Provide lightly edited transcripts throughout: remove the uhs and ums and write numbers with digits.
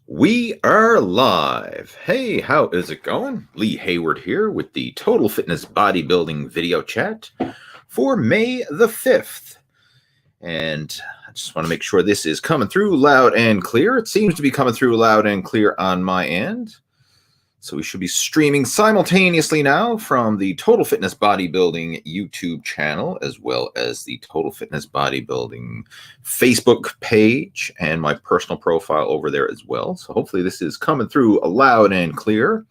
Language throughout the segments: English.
We are live. Hey, how is it going? Lee Hayward here with the Total Fitness Bodybuilding video chat for May the 5th. And I just want to make sure this is coming through loud and clear. It seems to be coming through loud and clear on my end. So we should be streaming simultaneously now from the Total Fitness Bodybuilding YouTube channel, as well as the Total Fitness Bodybuilding Facebook page and my personal profile over there as well. So hopefully this is coming through loud and clear.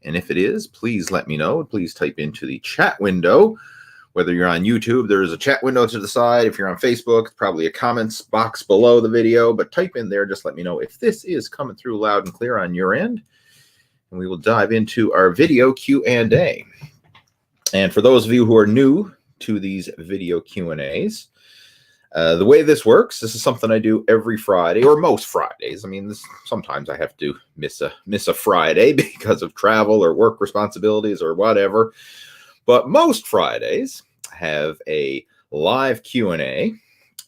And if it is, please let me know. Please type into the chat window. Whether you're on YouTube, there's a chat window to the side. If you're on Facebook, probably a comments box below the video. But type in there, just let me know if this is coming through loud and clear on your end. And we will dive into our video Q&A. And for those of you who are new to these video Q&As, the way this works, this is something I do every Friday, or most Fridays. I mean, sometimes I have to miss a Friday because of travel or work responsibilities or whatever. But most Fridays have a live Q&A.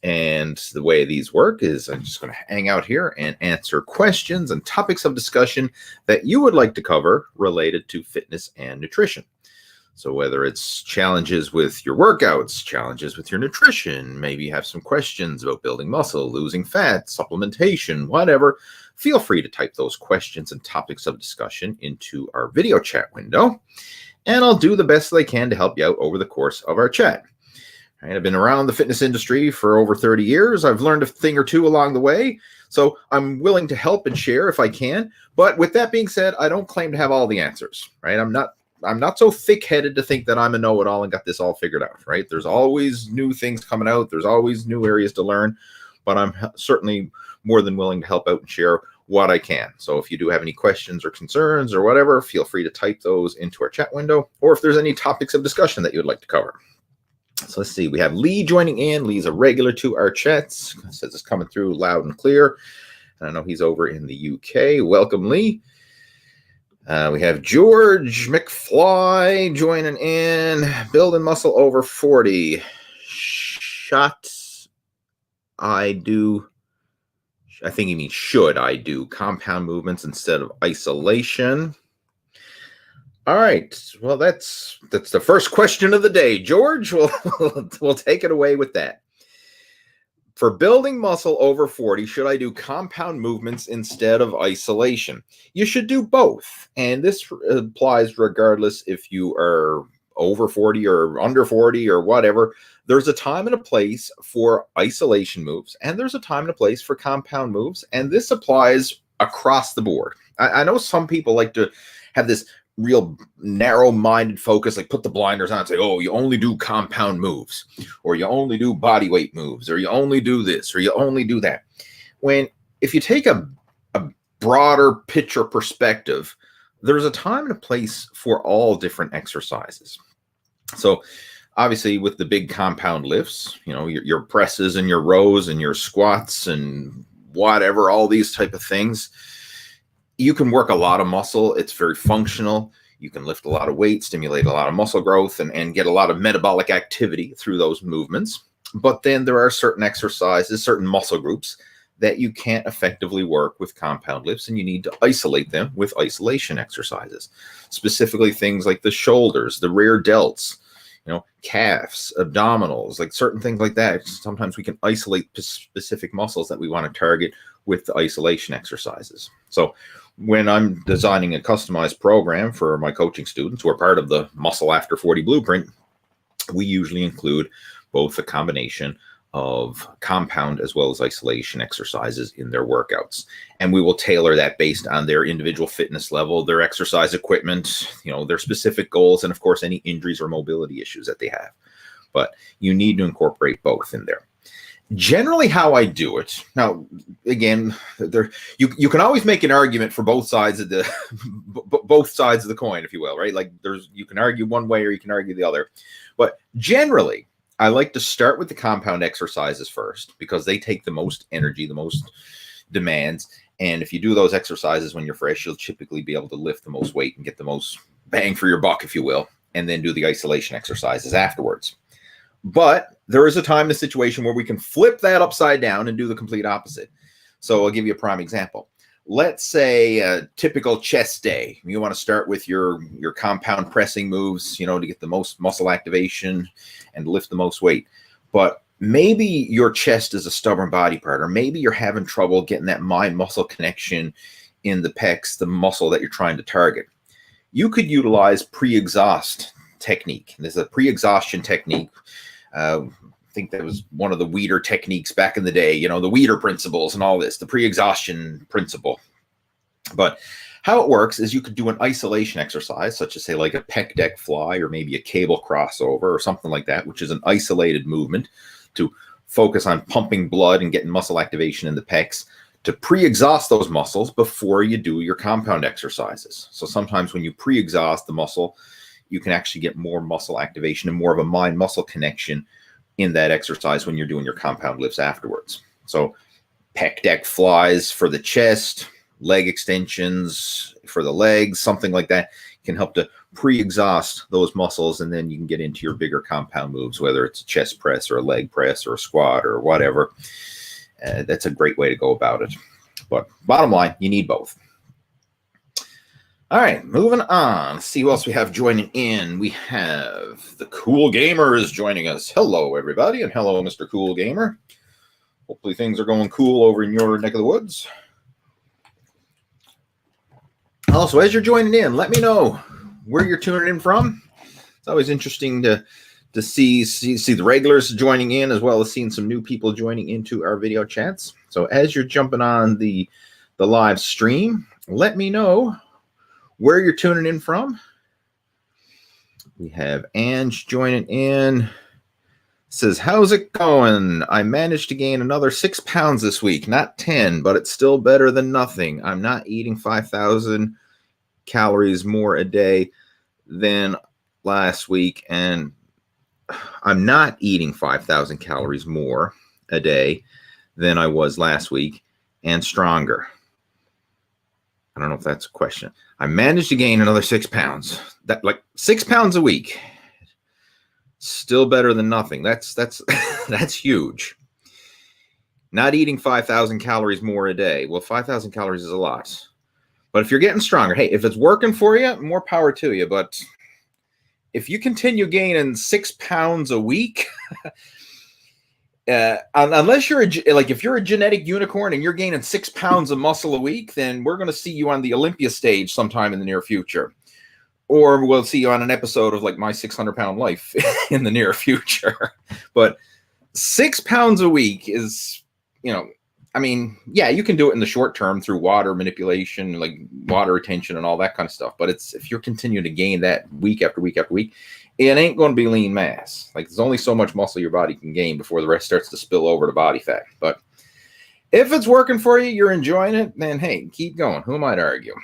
And the way these work is I'm just going to hang out here and answer questions and topics of discussion that you would like to cover related to fitness and nutrition. So whether it's challenges with your workouts, challenges with your nutrition, maybe you have some questions about building muscle, losing fat, supplementation, whatever, feel free to type those questions and topics of discussion into our video chat window. And I'll do the best that I can to help you out over the course of our chat. Right, I've been around the fitness industry for over 30 years. I've learned a thing or two along the way, so I'm willing to help and share if I can. But with that being said, I don't claim to have all the answers, right? I'm not so thick-headed to think that I'm a know-it-all and got this all figured out, right? There's always new things coming out. There's always new areas to learn, but I'm certainly more than willing to help out and share what I can. So if you do have any questions or concerns or whatever, feel free to type those into our chat window, or if there's any topics of discussion that you would like to cover. So let's see, we have Lee joining in. Lee's a regular to our chats. Says it's coming through loud and clear. And I know he's over in the UK. Welcome, Lee. We have George McFly joining in. Building muscle over 40. Shots I do. I think he means should I do compound movements instead of isolation. All right. Well, that's the first question of the day, George. We'll take it away with that. For building muscle over 40, should I do compound movements instead of isolation? You should do both. And this applies regardless if you are over 40 or under 40 or whatever. There's a time and a place for isolation moves, and there's a time and a place for compound moves. And this applies across the board. I know some people like to have this real narrow-minded focus, like put the blinders on and say, oh, you only do compound moves, or you only do body weight moves, or you only do this, or you only do that. If you take a broader picture perspective, there's a time and a place for all different exercises. So obviously with the big compound lifts, you know, your presses and your rows and your squats and whatever, all these type of things, you can work a lot of muscle. It's very functional. You can lift a lot of weight, stimulate a lot of muscle growth, and get a lot of metabolic activity through those movements. But then there are certain exercises, certain muscle groups that you can't effectively work with compound lifts, and you need to isolate them with isolation exercises. Specifically things like the shoulders, the rear delts, you know, calves, abdominals, like certain things like that. Sometimes we can isolate specific muscles that we want to target with the isolation exercises. So when I'm designing a customized program for my coaching students who are part of the Muscle After 40 Blueprint, we usually include both a combination of compound as well as isolation exercises in their workouts. And we will tailor that based on their individual fitness level, their exercise equipment, you know, their specific goals, and of course, any injuries or mobility issues that they have. But you need to incorporate both in there. Generally how I do it, now, again, you can always make an argument for both sides of the coin, if you will, right? Like you can argue one way or you can argue the other. But generally, I like to start with the compound exercises first because they take the most energy, the most demands. And if you do those exercises when you're fresh, you'll typically be able to lift the most weight and get the most bang for your buck, if you will, and then do the isolation exercises afterwards. But there is a time in a situation where we can flip that upside down and do the complete opposite. So I'll give you a prime example. let's say a typical chest day. You want to start with your compound pressing moves, to get the most muscle activation and lift the most weight. But maybe your chest is a stubborn body part, or maybe you're having trouble getting that mind-muscle connection in the pecs, the muscle that you're trying to target. You could utilize pre-exhaust technique. There's a pre-exhaustion technique. I think that was one of the Weider techniques back in the day, the Weider principles and all this, the pre-exhaustion principle. But how it works is you could do an isolation exercise, such as say like a pec deck fly or maybe a cable crossover or something like that, which is an isolated movement to focus on pumping blood and getting muscle activation in the pecs to pre-exhaust those muscles before you do your compound exercises. So sometimes when you pre-exhaust the muscle, you can actually get more muscle activation and more of a mind-muscle connection in that exercise when you're doing your compound lifts afterwards. So pec deck flies for the chest, leg extensions for the legs, something like that can help to pre-exhaust those muscles, and then you can get into your bigger compound moves, whether it's a chest press or a leg press or a squat or whatever. That's a great way to go about it. But bottom line, you need both. All right, moving on. Let's see who else we have joining in. We have the Cool Gamer is joining us. Hello, everybody, and hello, Mr. Cool Gamer. Hopefully things are going cool over in your neck of the woods. Also, as you're joining in, let me know where you're tuning in from. It's always interesting to see the regulars joining in, as well as seeing some new people joining into our video chats. So as you're jumping on the live stream, let me know where you're tuning in from. We have Ange joining in. Says, how's it going? I managed to gain another 6 pounds this week. Not 10, but it's still better than nothing. I'm not eating 5,000 calories more a day than last week, and I'm not eating 5,000 calories more a day than I was last week, and stronger. I don't know if that's a question. I managed to gain another 6 pounds. That, like 6 pounds a week. Still better than nothing. That's that's huge. Not eating 5,000 calories more a day. Well, 5,000 calories is a lot. But if you're getting stronger, hey, if it's working for you, more power to you. But if you continue gaining 6 pounds a week, unless you're if you're a genetic unicorn and you're gaining 6 pounds of muscle a week, then we're going to see you on the Olympia stage sometime in the near future. Or we'll see you on an episode of like My 600-Pound Life in the near future. But 6 pounds a week is, yeah, you can do it in the short term through water manipulation, like water retention and all that kind of stuff. But if you're continuing to gain that week after week after week, it ain't going to be lean mass. Like, there's only so much muscle your body can gain before the rest starts to spill over to body fat. But if it's working for you, you're enjoying it, then hey, keep going. Who am I to argue?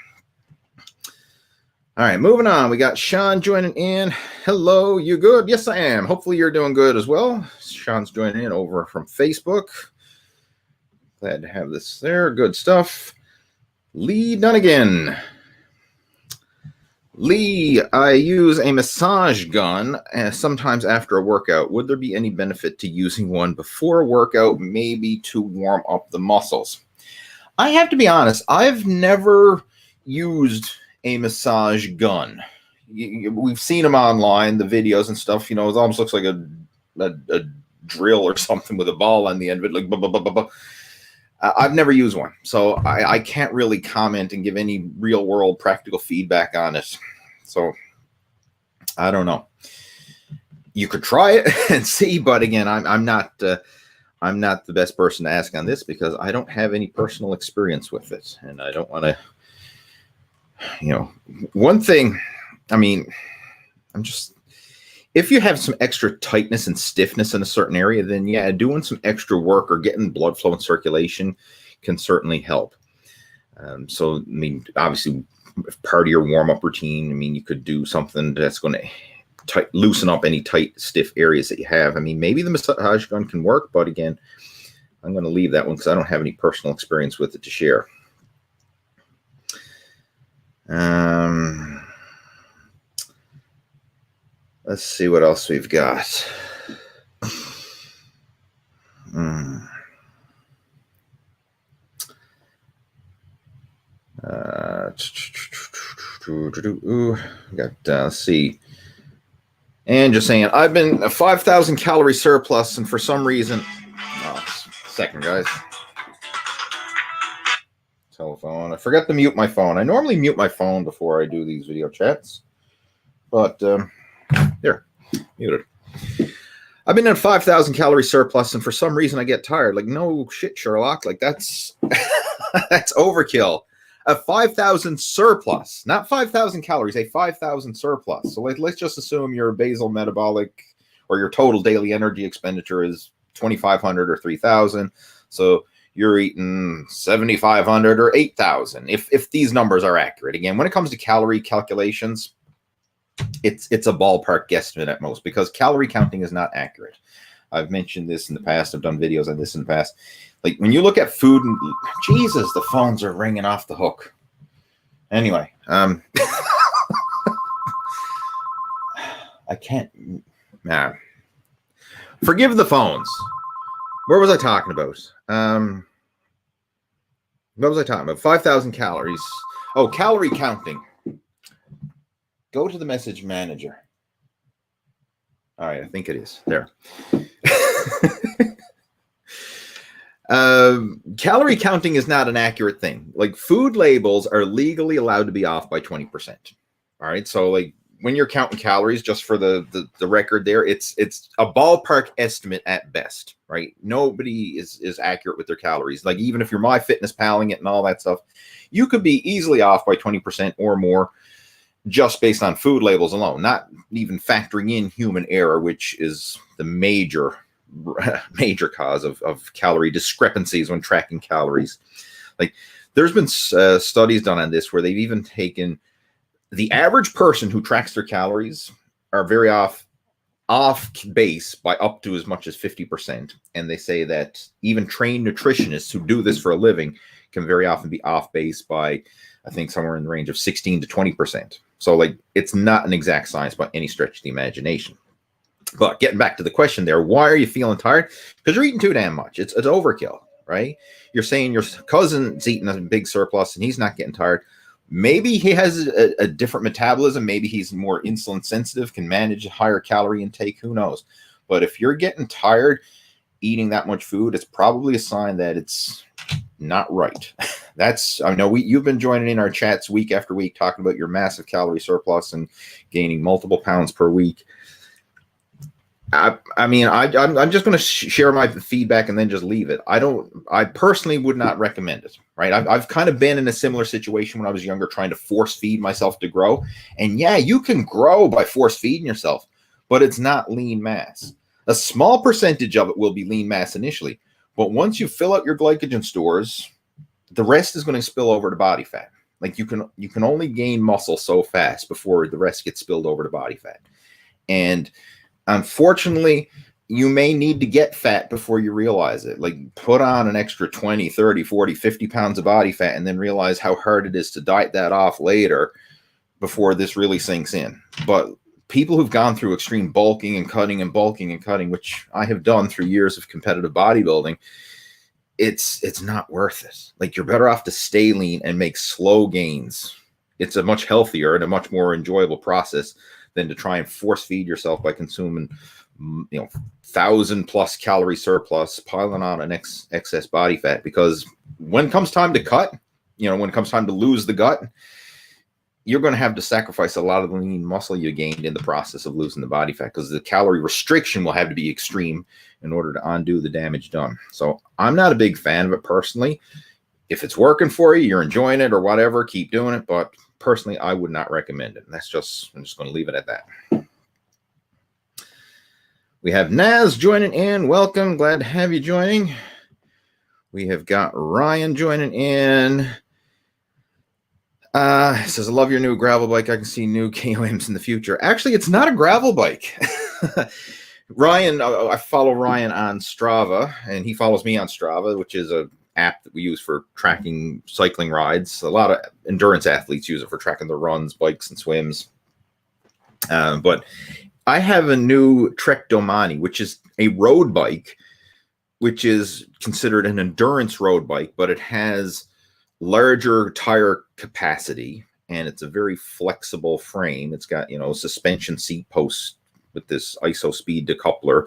All right, moving on. We got Sean joining in. Hello, you good? Yes, I am. Hopefully you're doing good as well. Sean's joining in over from Facebook. Glad to have this there. Good stuff. Lee Dunnigan. Lee, I use a massage gun sometimes after a workout. Would there be any benefit to using one before a workout, maybe to warm up the muscles? I have to be honest. I've never used a massage gun. We've seen them online, the videos and stuff. It almost looks like a drill or something with a ball on the end of it, like blah, blah, blah, blah, blah. I've never used one, so I can't really comment and give any real world practical feedback on it. So I don't know. You could try it and see, but again, I'm not the best person to ask on this because I don't have any personal experience with it, and I don't want to. One thing, if you have some extra tightness and stiffness in a certain area, then yeah, doing some extra work or getting blood flow and circulation can certainly help. Obviously, if part of your warm-up routine, you could do something that's going to loosen up any tight, stiff areas that you have. Maybe the massage gun can work, but again, I'm going to leave that one because I don't have any personal experience with it to share. Let's see what else we've got. Let's see. And just saying, I've been a 5,000 calorie surplus, and for some reason, second, guys. Telephone. I forgot to mute my phone. I normally mute my phone before I do these video chats, but there, muted. I've been in a 5,000 calorie surplus, and for some reason I get tired. Like, no shit, Sherlock. Like, that's that's overkill. A 5,000 surplus, not 5,000 calories, a 5,000 surplus. So let's just assume your basal metabolic or your total daily energy expenditure is 2,500 or 3,000. So you're eating 7,500 or 8,000 if these numbers are accurate. Again, when it comes to calorie calculations, it's a ballpark guesstimate at most, because calorie counting is not accurate. I've mentioned this in the past. I've done videos on this in the past. Like, when you look at food and Jesus, the phones are ringing off the hook. Anyway, I can't. Forgive the phones. Where was I talking about? What was I talking about? 5,000 calories. Oh, calorie counting. Go to the message manager. All right, I think it is. There. Calorie counting is not an accurate thing. Like, food labels are legally allowed to be off by 20%. All right, so like when you're counting calories, just for the record there, it's a ballpark estimate at best, right? Nobody is accurate with their calories. Like, even if you're MyFitnessPaling it and all that stuff, you could be easily off by 20% or more just based on food labels alone, not even factoring in human error, which is the major cause of calorie discrepancies when tracking calories. Like, there's been studies done on this where they've even taken the average person who tracks their calories are very off base by up to as much as 50%. And they say that even trained nutritionists who do this for a living can very often be off base by, I think, somewhere in the range of 16 to 20%. So, like, it's not an exact science by any stretch of the imagination. But getting back to the question there, why are you feeling tired? Because you're eating too damn much. It's overkill, right? You're saying your cousin's eating a big surplus and he's not getting tired. Maybe he has a different metabolism. Maybe he's more insulin sensitive, can manage a higher calorie intake. Who knows? But if you're getting tired eating that much food, it's probably a sign that it's not right. I know you've been joining in our chats week after week talking about your massive calorie surplus and gaining multiple pounds per week. I'm just going to share my feedback and then just leave it. I personally would not recommend it, right? I've kind of been in a similar situation when I was younger, trying to force feed myself to grow. And yeah, you can grow by force feeding yourself, but it's not lean mass. A small percentage of it will be lean mass initially, but once you fill out your glycogen stores, the rest is going to spill over to body fat. Like, you can only gain muscle so fast before the rest gets spilled over to body fat. And unfortunately, you may need to get fat before you realize it. Like, put on an extra 20, 30, 40, 50 pounds of body fat and then realize how hard it is to diet that off later before this really sinks in. But people who've gone through extreme bulking and cutting and bulking and cutting, which I have done through years of competitive bodybuilding, it's not worth it. Like, you're better off to stay lean and make slow gains. It's a much healthier and a much more enjoyable process than to try and force feed yourself by consuming, 1,000+ calorie surplus, piling on an excess body fat. Because when it comes time to cut, when it comes time to lose the gut, you're going to have to sacrifice a lot of the lean muscle you gained in the process of losing the body fat, because the calorie restriction will have to be extreme in order to undo the damage done. So I'm not a big fan of it personally. If it's working for you, you're enjoying it or whatever, keep doing it. But personally, I would not recommend it. And I'm just going to leave it at that. We have Naz joining in. Welcome. Glad to have you joining. We have got Ryan joining in. Says, I love your new gravel bike. I can see new KOMs in the future. Actually, it's not a gravel bike. Ryan, I follow Ryan on Strava, and he follows me on Strava, which is a app that we use for tracking cycling rides. A lot of endurance athletes use it for tracking their runs, bikes, and swims. But I have a new Trek Domani, which is a road bike, which is considered an endurance road bike, but it has larger tire capacity, and it's a very flexible frame. It's got, suspension seat posts with this ISO speed decoupler,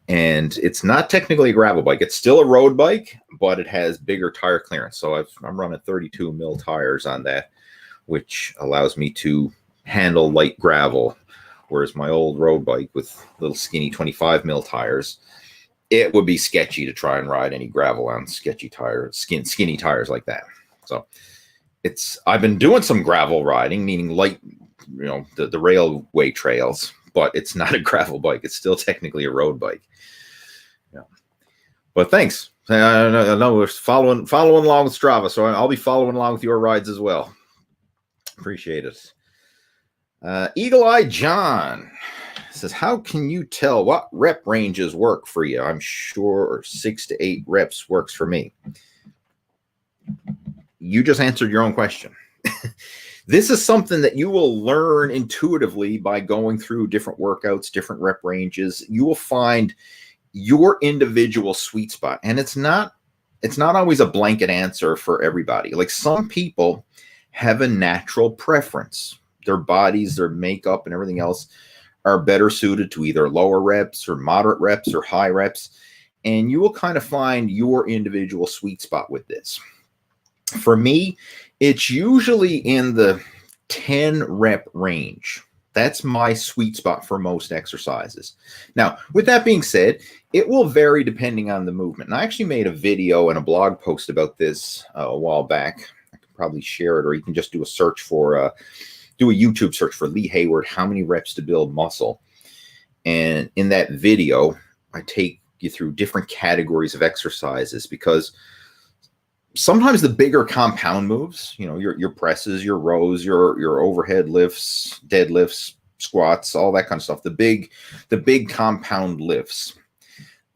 and it's not technically a gravel bike. It's still a road bike, but it has bigger tire clearance. So I'm running 32 mil tires on that, which allows me to handle light gravel. Whereas my old road bike with little skinny 25 mil tires, it would be sketchy to try and ride any gravel on sketchy tires, skinny tires like that. So I've been doing some gravel riding, meaning light, the railway trails, but it's not a gravel bike. It's still technically a road bike. Yeah. But thanks. I know we're following along with Strava, so I'll be following along with your rides as well. Appreciate it. Eagle Eye John says, how can you tell what rep ranges work for you? I'm sure 6 to 8 reps works for me. You just answered your own question. This is something that you will learn intuitively by going through different workouts, different rep ranges. You will find your individual sweet spot. And it's not always a blanket answer for everybody. Like, some people have a natural preference. Their bodies, their makeup, and everything else are better suited to either lower reps or moderate reps or high reps. And you will kind of find your individual sweet spot with this. For me, it's usually in the 10 rep range. That's my sweet spot for most exercises. Now, with that being said, it will vary depending on the movement. And I actually made a video and a blog post about this a while back. I could probably share it, or you can just do a search for do a YouTube search for Lee Hayward, how many reps to build muscle. And in that video, I take you through different categories of exercises, because sometimes the bigger compound moves, your presses, your rows, your overhead lifts, deadlifts, squats, all that kind of stuff, the big compound lifts,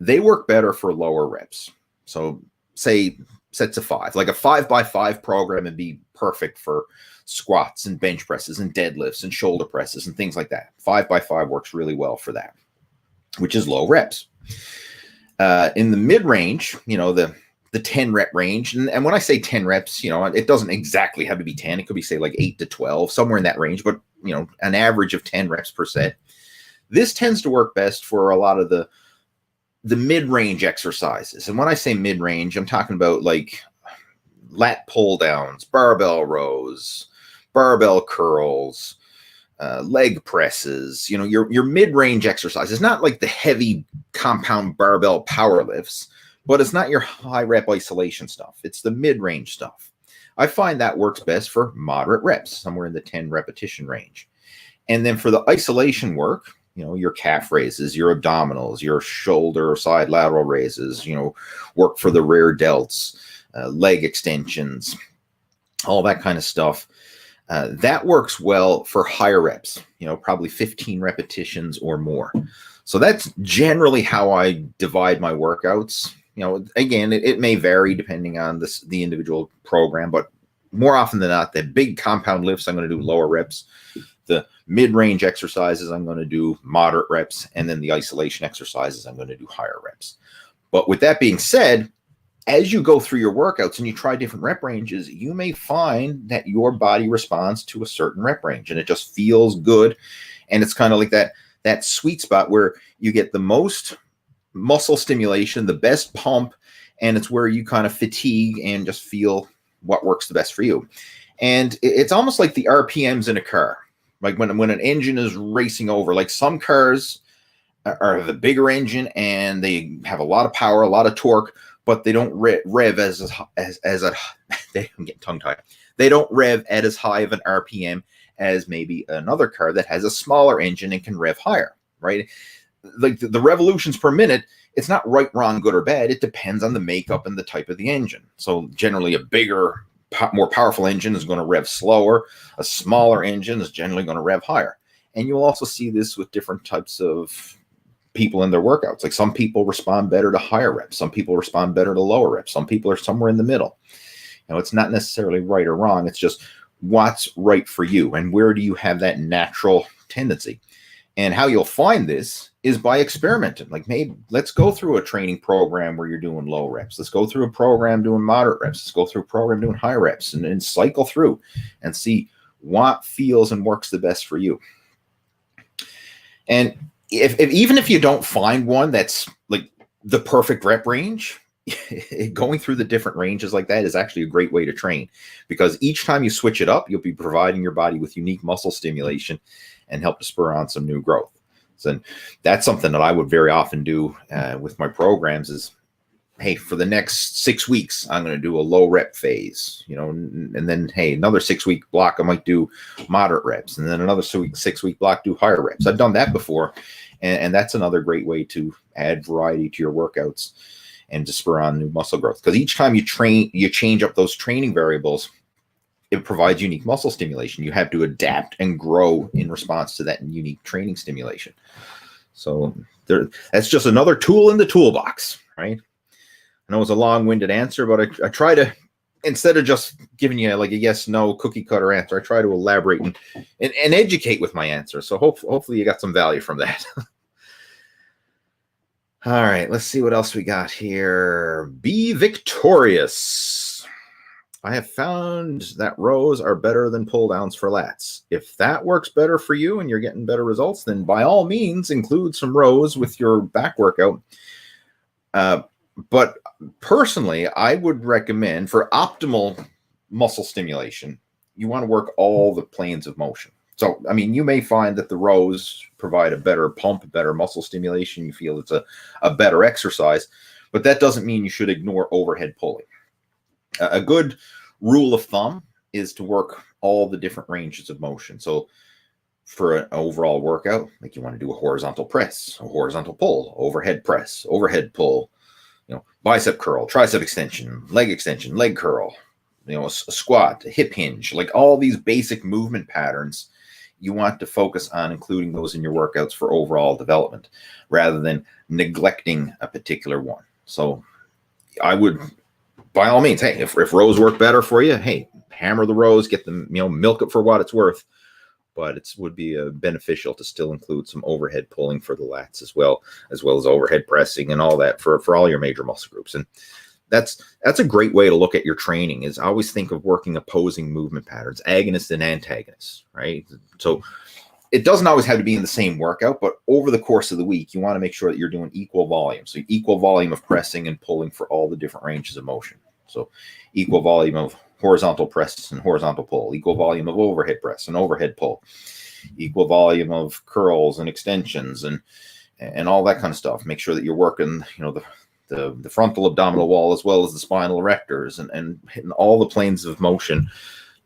they work better for lower reps. So say sets of 5, like a 5x5 program would be perfect for squats and bench presses and deadlifts and shoulder presses and things like that. 5x5 works really well for that, which is low reps. In the mid-range, the 10 rep range. And when I say 10 reps, it doesn't exactly have to be 10. It could be, say, like 8 to 12, somewhere in that range, but, an average of 10 reps per set. This tends to work best for a lot of the mid-range exercises. And when I say mid-range, I'm talking about like lat pull downs, barbell rows, barbell curls, leg presses, your mid-range exercises, not like the heavy compound barbell power lifts, but it's not your high rep isolation stuff. It's the mid-range stuff. I find that works best for moderate reps, somewhere in the 10 repetition range. And then for the isolation work, your calf raises, your abdominals, your shoulder side lateral raises, work for the rear delts, leg extensions, all that kind of stuff. That works well for higher reps, probably 15 repetitions or more. So that's generally how I divide my workouts. Again, it may vary depending on the individual program, but more often than not, the big compound lifts, I'm going to do lower reps. The mid-range exercises, I'm going to do moderate reps. And then the isolation exercises, I'm going to do higher reps. But with that being said, as you go through your workouts and you try different rep ranges, you may find that your body responds to a certain rep range and it just feels good. And it's kind of like that sweet spot where you get the most muscle stimulation, the best pump, and it's where you kind of fatigue and just feel what works the best for you. And it's almost like the RPMs in a car. Like when an engine is racing over, like some cars are the bigger engine and they have a lot of power, a lot of torque, but they don't rev as I'm getting tongue tied. They don't rev at as high of an RPM as maybe another car that has a smaller engine and can rev higher, right? Like the revolutions per minute, it's not right, wrong, good or bad. It depends on the makeup and the type of the engine. So generally a bigger, more powerful engine is going to rev slower. A smaller engine is generally going to rev higher. And you'll also see this with different types of people in their workouts. Like some people respond better to higher reps. Some people respond better to lower reps. Some people are somewhere in the middle. It's not necessarily right or wrong. It's just what's right for you and where do you have that natural tendency. And how you'll find this is by experimenting. Like, maybe let's go through a training program where you're doing low reps. Let's go through a program doing moderate reps. Let's go through a program doing high reps, and cycle through and see what feels and works the best for you. And if even if you don't find one that's like the perfect rep range, going through the different ranges like that is actually a great way to train, because each time you switch it up, you'll be providing your body with unique muscle stimulation and help to spur on some new growth. So that's something that I would very often do with my programs is, hey, for the next 6 weeks, I'm going to do a low rep phase, and then, hey, another 6-week block, I might do moderate reps, and then another 6-week block, do higher reps. I've done that before. And that's another great way to add variety to your workouts and to spur on new muscle growth. Because each time you change up those training variables, it provides unique muscle stimulation. You have to adapt and grow in response to that unique training stimulation. So that's just another tool in the toolbox, right? I know it's a long-winded answer, but I try to, instead of just giving you like a yes/no cookie cutter answer, I try to elaborate and educate with my answer. So hopefully you got some value from that. All right, let's see what else we got here. Be victorious. I have found that rows are better than pull downs for lats. If that works better for you and you're getting better results, then by all means include some rows with your back workout. But personally, I would recommend, for optimal muscle stimulation, you want to work all the planes of motion. So, I mean, you may find that the rows provide a better pump, better muscle stimulation. You feel it's a better exercise, but that doesn't mean you should ignore overhead pulling. A good rule of thumb is to work all the different ranges of motion. So for an overall workout, like, you want to do a horizontal press, a horizontal pull, overhead press, overhead pull, bicep curl, tricep extension, leg curl, a squat, a hip hinge, like all these basic movement patterns. You want to focus on including those in your workouts for overall development rather than neglecting a particular one. So I would, by all means, hey, if rows work better for you, hey, hammer the rows, get them, milk it for what it's worth. But it would be beneficial to still include some overhead pulling for the lats as well as overhead pressing and all that for all your major muscle groups. And that's a great way to look at your training, is always think of working opposing movement patterns, agonists and antagonists, right? So it doesn't always have to be in the same workout, but over the course of the week, you want to make sure that you're doing equal volume. So equal volume of pressing and pulling for all the different ranges of motion. So equal volume of horizontal press and horizontal pull, equal volume of overhead press and overhead pull, equal volume of curls and extensions and all that kind of stuff. Make sure that you're working, the frontal abdominal wall as well as the spinal erectors and hitting all the planes of motion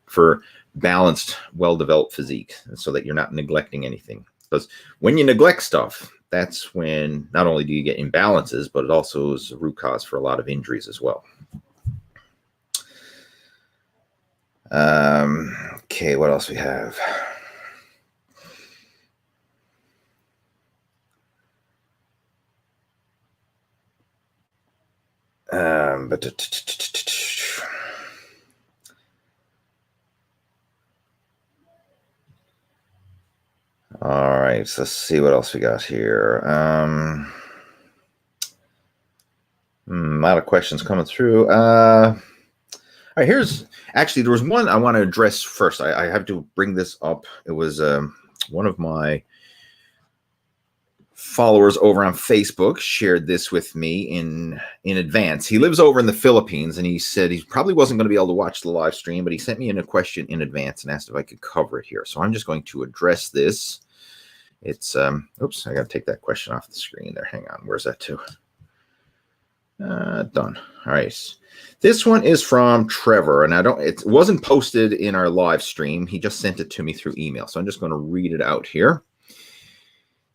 for balanced, well-developed physique, so that you're not neglecting anything. Because when you neglect stuff, that's when not only do you get imbalances, but it also is a root cause for a lot of injuries as well. Okay, what else we have? All right, so let's see what else we got here. A lot of questions coming through. All right, there was one I want to address first. I have to bring this up. It was one of my followers over on Facebook shared this with me in advance. He lives over in the Philippines, and he said he probably wasn't going to be able to watch the live stream, but he sent me in a question in advance and asked if I could cover it here. So I'm just going to address this. It's oops, I got to take that question off the screen there. Hang on, where's that to? Done. All right. This one is from Trevor, and it wasn't posted in our live stream. He just sent it to me through email. So I'm just going to read it out here. It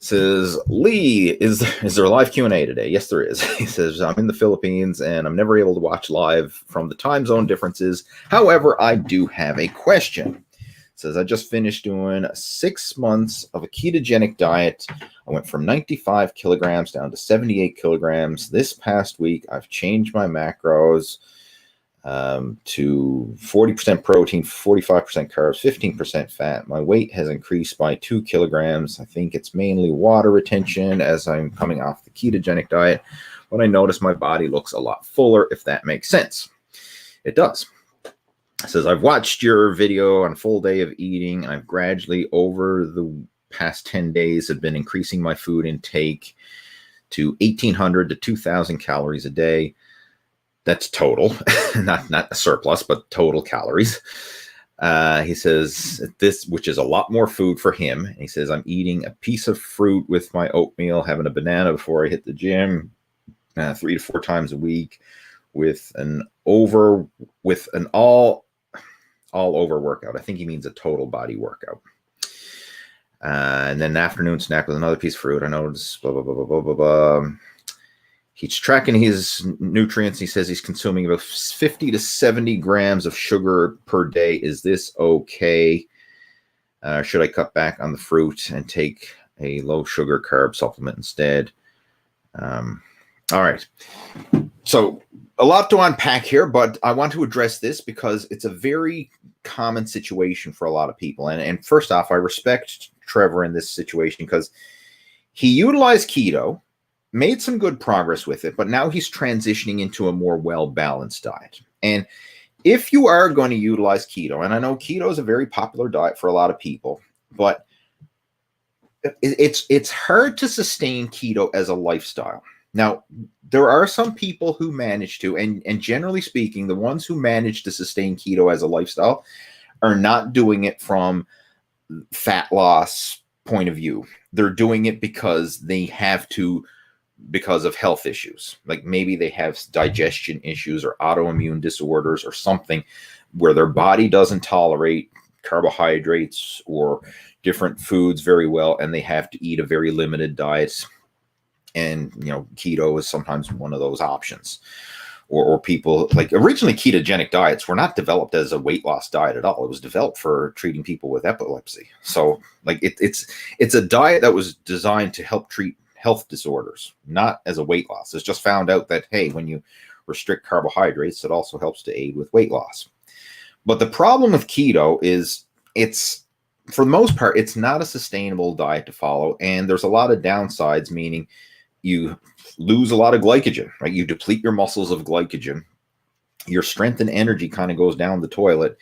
says, Lee, is there a live Q&A today? Yes, there is. He says, I'm in the Philippines and I'm never able to watch live from the time zone differences. However, I do have a question. It says, I just finished doing 6 months of a ketogenic diet. I went from 95 kilograms down to 78 kilograms. This past week, I've changed my macros. to 40% protein, 45% carbs, 15% fat. My weight has increased by 2 kilograms. I think it's mainly water retention as I'm coming off the ketogenic diet. But I notice my body looks a lot fuller, if that makes sense. It does. It says, I've watched your video on a full day of eating. I've gradually, over the past 10 days, have been increasing my food intake to 1,800 to 2,000 calories a day. That's total, not a surplus, but total calories. He says this, which is a lot more food for him. And he says, I'm eating a piece of fruit with my oatmeal, having a banana before I hit the gym, 3 to 4 times a week, with an all over workout. I think he means a total body workout. And then an afternoon snack with another piece of fruit. I noticed blah, blah, blah, blah, blah, blah, blah. He's tracking his nutrients. He says he's consuming about 50 to 70 grams of sugar per day. Is this okay? Should I cut back on the fruit and take a low sugar carb supplement instead? All right. So a lot to unpack here, but I want to address this because it's a very common situation for a lot of people. And first off, I respect Trevor in this situation because he utilized keto, made some good progress with it, but now he's transitioning into a more well-balanced diet. And if you are going to utilize keto, and I know keto is a very popular diet for a lot of people, but it's hard to sustain keto as a lifestyle. Now, there are some people who manage to, and generally speaking, the ones who manage to sustain keto as a lifestyle are not doing it from fat loss point of view. They're doing it because they have to, because of health issues. Like maybe they have digestion issues or autoimmune disorders or something where their body doesn't tolerate carbohydrates or different foods very well, and they have to eat a very limited diet. And, keto is sometimes one of those options. Or people, like originally ketogenic diets were not developed as a weight loss diet at all. It was developed for treating people with epilepsy. So like it's a diet that was designed to help treat health disorders, not as a weight loss. It's just found out that, hey, when you restrict carbohydrates, it also helps to aid with weight loss. But the problem with keto is for the most part, it's not a sustainable diet to follow. And there's a lot of downsides, meaning you lose a lot of glycogen, right? You deplete your muscles of glycogen. Your strength and energy kind of goes down the toilet.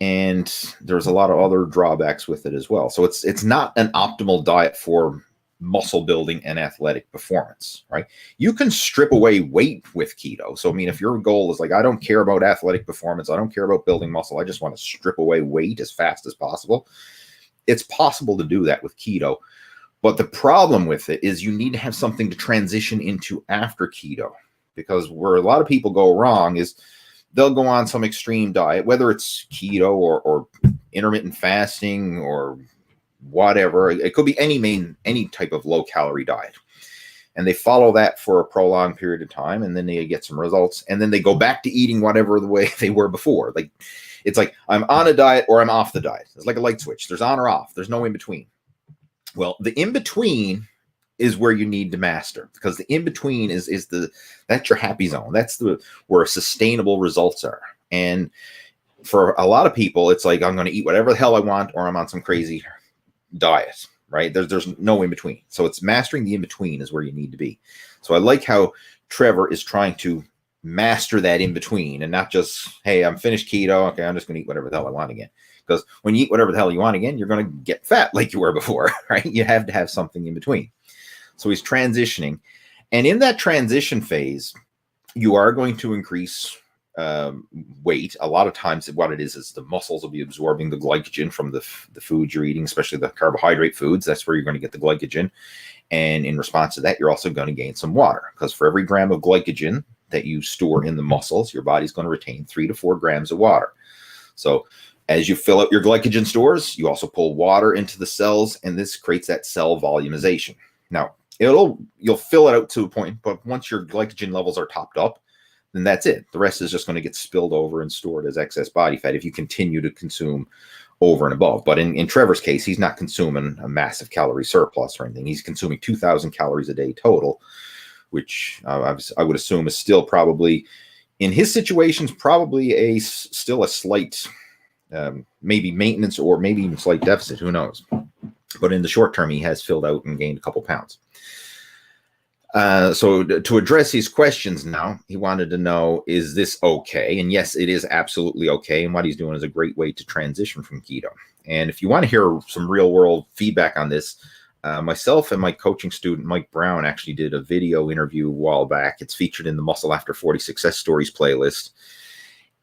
And there's a lot of other drawbacks with it as well. So it's not an optimal diet for muscle building and athletic performance, right? You can strip away weight with keto. So, I mean, if your goal is like, I don't care about athletic performance, I don't care about building muscle, I just want to strip away weight as fast as possible, it's possible to do that with keto. But the problem with it is you need to have something to transition into after keto, because where a lot of people go wrong is they'll go on some extreme diet, whether it's keto or intermittent fasting or whatever. It could be any type of low calorie diet. And they follow that for a prolonged period of time, and then they get some results, and then they go back to eating whatever the way they were before. Like it's like I'm on a diet or I'm off the diet. It's like a light switch. There's on or off. There's no in between. Well, the in between is where you need to master, because the in between that's your happy zone. That's where sustainable results are. And for a lot of people, it's like I'm going to eat whatever the hell I want, or I'm on some crazy diet, right? There's no in between. So it's mastering the in between is where you need to be. So I like how Trevor is trying to master that in between, and not just, hey, I'm finished keto, okay, I'm just going to eat whatever the hell I want again. Because when you eat whatever the hell you want again, you're going to get fat like you were before, right? You have to have something in between. So he's transitioning. And in that transition phase, you are going to increase weight. A lot of times what it is the muscles will be absorbing the glycogen from the food you're eating, especially the carbohydrate foods. That's where you're going to get the glycogen. And in response to that, you're also going to gain some water, because for every gram of glycogen that you store in the muscles, your body's going to retain 3 to 4 grams of water. So as you fill up your glycogen stores, you also pull water into the cells, and this creates that cell volumization. Now, you'll fill it out to a point, but once your glycogen levels are topped up, then that's it. The rest is just going to get spilled over and stored as excess body fat if you continue to consume over and above. But in Trevor's case, he's not consuming a massive calorie surplus or anything. He's consuming 2,000 calories a day total, which I would assume is still probably In his situations, probably still a slight, maybe maintenance or maybe even slight deficit, who knows. But in the short term, he has filled out and gained a couple pounds. So to address his questions now, he wanted to know, is this okay? And yes, it is absolutely okay. And what he's doing is a great way to transition from keto. And if you want to hear some real world feedback on this, myself and my coaching student, Mike Brown, actually did a video interview a while back. It's featured in the Muscle After 40 Success Stories playlist.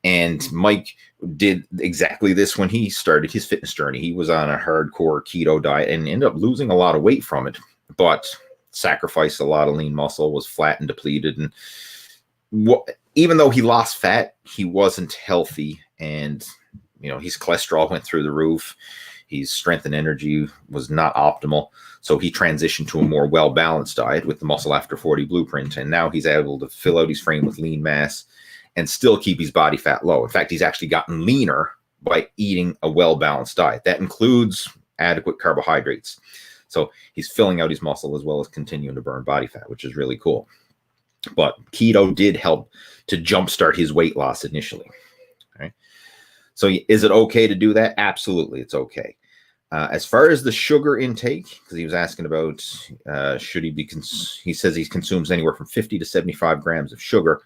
And Mike did exactly this when he started his fitness journey. He was on a hardcore keto diet and ended up losing a lot of weight from it, but sacrificed a lot of lean muscle, was flat and depleted. And even though he lost fat, he wasn't healthy. And, his cholesterol went through the roof. His strength and energy was not optimal. So he transitioned to a more well-balanced diet with the Muscle After 40 blueprint. And now he's able to fill out his frame with lean mass and still keep his body fat low. In fact, he's actually gotten leaner by eating a well-balanced diet. That includes adequate carbohydrates. So he's filling out his muscle as well as continuing to burn body fat, which is really cool. But keto did help to jumpstart his weight loss initially. Okay. So is it okay to do that? Absolutely, it's okay. As far as the sugar intake, because he was asking about should he be, he says he consumes anywhere from 50 to 75 grams of sugar.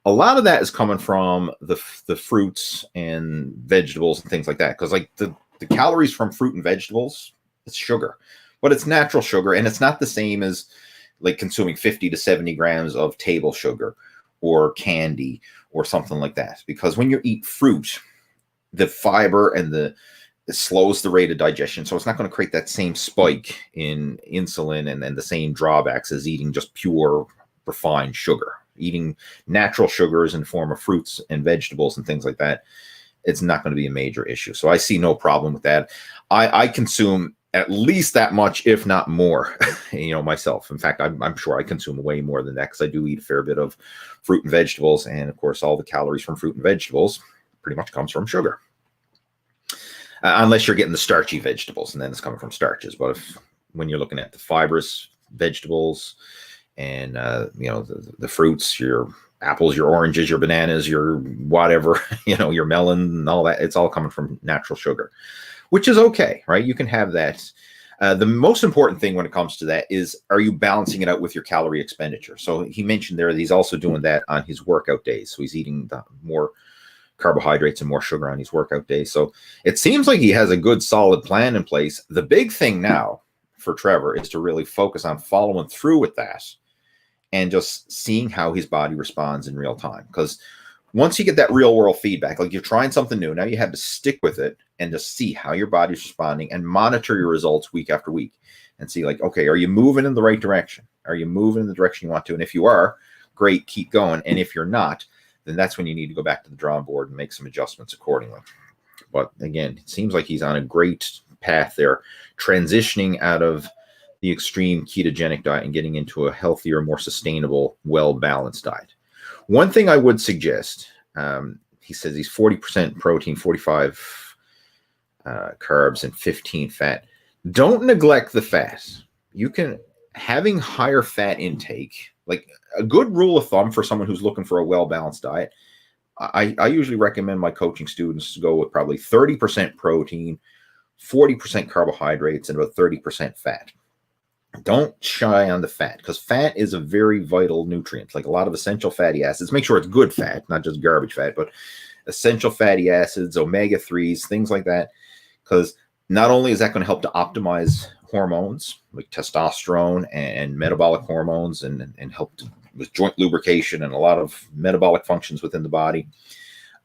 A lot of that is coming from the fruits and vegetables and things like that. Because like the calories from fruit and vegetables, it's sugar. But it's natural sugar, and it's not the same as like consuming 50 to 70 grams of table sugar or candy or something like that. Because when you eat fruit, the fiber and it slows the rate of digestion. So it's not going to create that same spike in insulin and the same drawbacks as eating just pure refined sugar. Eating natural sugars in the form of fruits and vegetables and things like that, it's not going to be a major issue. So I see no problem with that. I consume at least that much, if not more, myself. In fact, I'm sure I consume way more than that because I do eat a fair bit of fruit and vegetables. And of course, all the calories from fruit and vegetables pretty much comes from sugar. Unless you're getting the starchy vegetables, and then it's coming from starches. But when you're looking at the fibrous vegetables and, the fruits, your apples, your oranges, your bananas, your whatever, your melon and all that, it's all coming from natural sugar. Which is okay, right? You can have that. The most important thing when it comes to that is, are you balancing it out with your calorie expenditure? So he mentioned there that he's also doing that on his workout days. So he's eating more carbohydrates and more sugar on his workout days. So it seems like he has a good, solid plan in place. The big thing now for Trevor is to really focus on following through with that and just seeing how his body responds in real time. Because once you get that real world feedback, like you're trying something new, now you have to stick with it and just see how your body's responding and monitor your results week after week and see like, okay, are you moving in the right direction? Are you moving in the direction you want to? And if you are, great, keep going. And if you're not, then that's when you need to go back to the drawing board and make some adjustments accordingly. But again, it seems like he's on a great path there, transitioning out of the extreme ketogenic diet and getting into a healthier, more sustainable, well-balanced diet. One thing I would suggest, he says he's 40% protein, 45 carbs, and 15 fat. Don't neglect the fat. Having higher fat intake, like a good rule of thumb for someone who's looking for a well-balanced diet, I usually recommend my coaching students to go with probably 30% protein, 40% carbohydrates, and about 30% fat. Don't shy on the fat, because fat is a very vital nutrient, like a lot of essential fatty acids. Make sure it's good fat, not just garbage fat, but essential fatty acids, omega-3s, things like that. Because not only is that going to help to optimize hormones like testosterone and metabolic hormones and help with joint lubrication and a lot of metabolic functions within the body,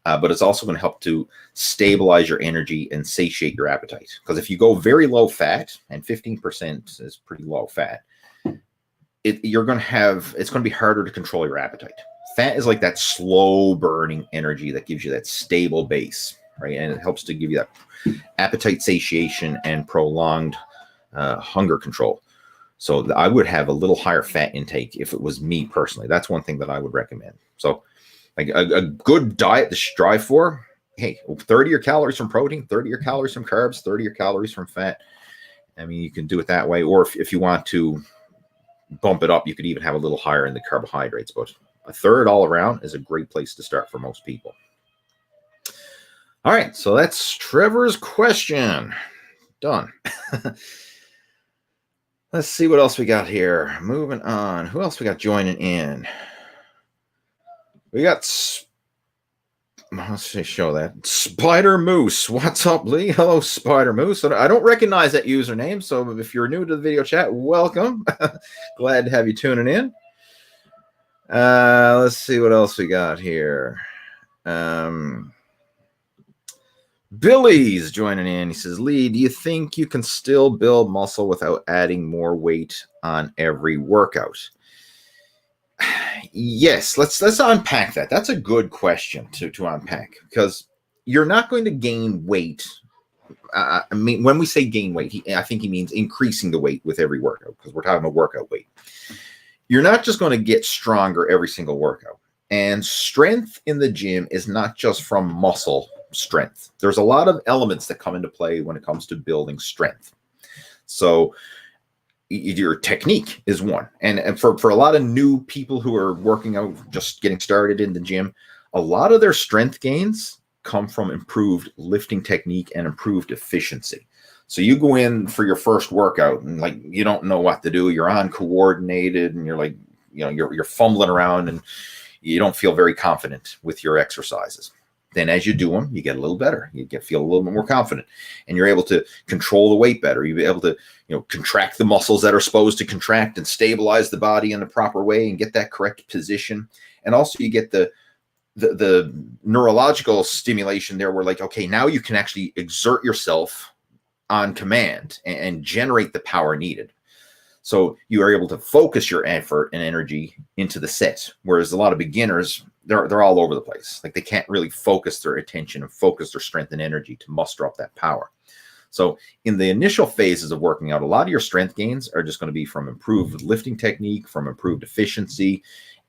but it's also going to help to stabilize your energy and satiate your appetite. Because if you go very low fat, and 15% is pretty low fat, it's going to be harder to control your appetite. Fat is like that slow burning energy that gives you that stable base, right? And it helps to give you that appetite satiation and prolonged hunger control. So I would have a little higher fat intake if it was me personally. That's one thing that I would recommend. So like a good diet to strive for, hey, 30 your calories from protein, 30 your calories from carbs, 30 your calories from fat. I mean, you can do it that way. Or if you want to bump it up, you could even have a little higher in the carbohydrates. But a third all around is a great place to start for most people. All right, so that's Trevor's question. Done. Let's see what else we got here. Moving on. Who else we got joining in? We got, let's show that. Spider Moose. What's up, Lee? Hello, Spider Moose. I don't recognize that username, so if you're new to the video chat, welcome. Glad to have you tuning in. Let's see what else we got here. Billy's joining in. He says, Lee, do you think you can still build muscle without adding more weight on every workout? Yes, let's unpack that. That's a good question to unpack, because you're not going to gain weight. I mean, when we say gain weight, I think he means increasing the weight with every workout, because we're talking about workout weight. You're not just going to get stronger every single workout. And strength in the gym is not just from muscle strength. There's a lot of elements that come into play when it comes to building strength. So your technique is one. And for a lot of new people who are working out, just getting started in the gym, a lot of their strength gains come from improved lifting technique and improved efficiency. So you go in for your first workout and like you don't know what to do. You're uncoordinated and you're like, you know, you're fumbling around and you don't feel very confident with your exercises. Then as you do them, you get a little better. You feel a little bit more confident, and you're able to control the weight better. You'll be able to, you know, contract the muscles that are supposed to contract and stabilize the body in the proper way and get that correct position. And also you get the neurological stimulation there where like, okay, now you can actually exert yourself on command and generate the power needed. So you are able to focus your effort and energy into the set, whereas a lot of beginners, they're all over the place. Like they can't really focus their attention and focus their strength and energy to muster up that power. So in the initial phases of working out, a lot of your strength gains are just going to be from improved lifting technique, from improved efficiency,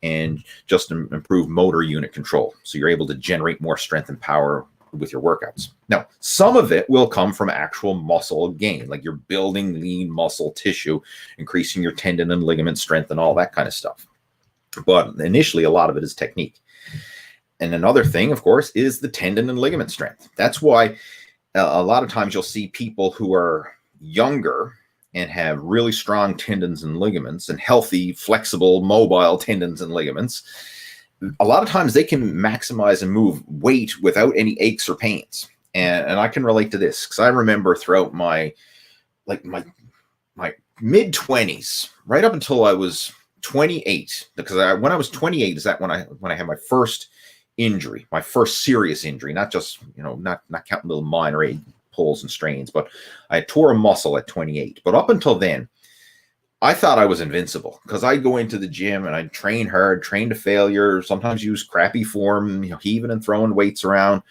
and just improved motor unit control. So you're able to generate more strength and power with your workouts. Now, some of it will come from actual muscle gain, like you're building lean muscle tissue, increasing your tendon and ligament strength and all that kind of stuff. But initially, a lot of it is technique. And another thing, of course, is the tendon and ligament strength. That's why a lot of times you'll see people who are younger and have really strong tendons and ligaments and healthy, flexible, mobile tendons and ligaments. A lot of times they can maximize and move weight without any aches or pains. And I can relate to this because I remember throughout my mid-20s, right up until I was 28, because when I was 28 is that when I had my first injury, my first serious injury, not just, you know, not counting little minor pulls and strains, but I tore a muscle at 28. But up until then, I thought I was invincible because I'd go into the gym and I'd train hard, train to failure, sometimes use crappy form, you know, heaving and throwing weights around.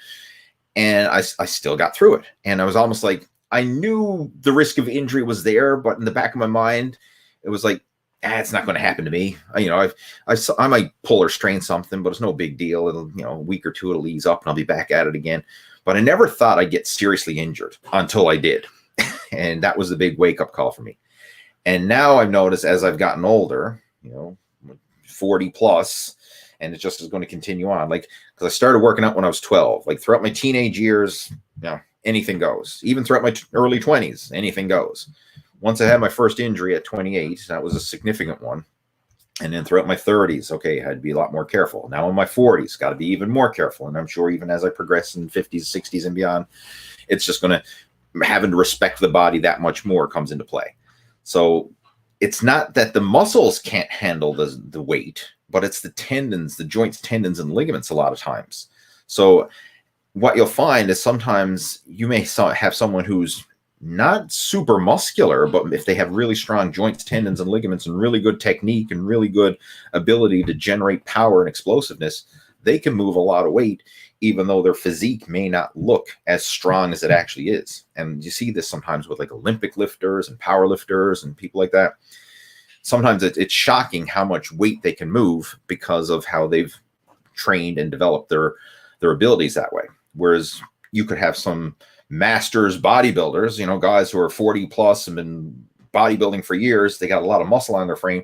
And I still got through it. And I was almost like, I knew the risk of injury was there, but in the back of my mind, it was like, it's not going to happen to me. You know, I might pull or strain something, but it's no big deal. It'll, you know, a week or two, it'll ease up and I'll be back at it again. But I never thought I'd get seriously injured until I did. And that was the big wake-up call for me. And now I've noticed as I've gotten older, you know, 40 plus, and it just is going to continue on. Like, because I started working out when I was 12. Like throughout my teenage years, you know, anything goes. Even throughout my early 20s, anything goes. Once I had my first injury at 28, that was a significant one. And then throughout my 30s, okay, I had to be a lot more careful. Now in my 40s, got to be even more careful. And I'm sure even as I progress in 50s, 60s, and beyond, it's just going to, having to respect the body that much more comes into play. So it's not that the muscles can't handle the weight, but it's the tendons, the joints, tendons, and ligaments a lot of times. So what you'll find is sometimes you may have someone who's not super muscular, but if they have really strong joints, tendons, and ligaments and really good technique and really good ability to generate power and explosiveness, they can move a lot of weight, even though their physique may not look as strong as it actually is. And you see this sometimes with like Olympic lifters and power lifters and people like that. Sometimes it's shocking how much weight they can move because of how they've trained and developed their abilities that way. Whereas you could have some masters bodybuilders, you know, guys who are 40 plus and been bodybuilding for years, they got a lot of muscle on their frame,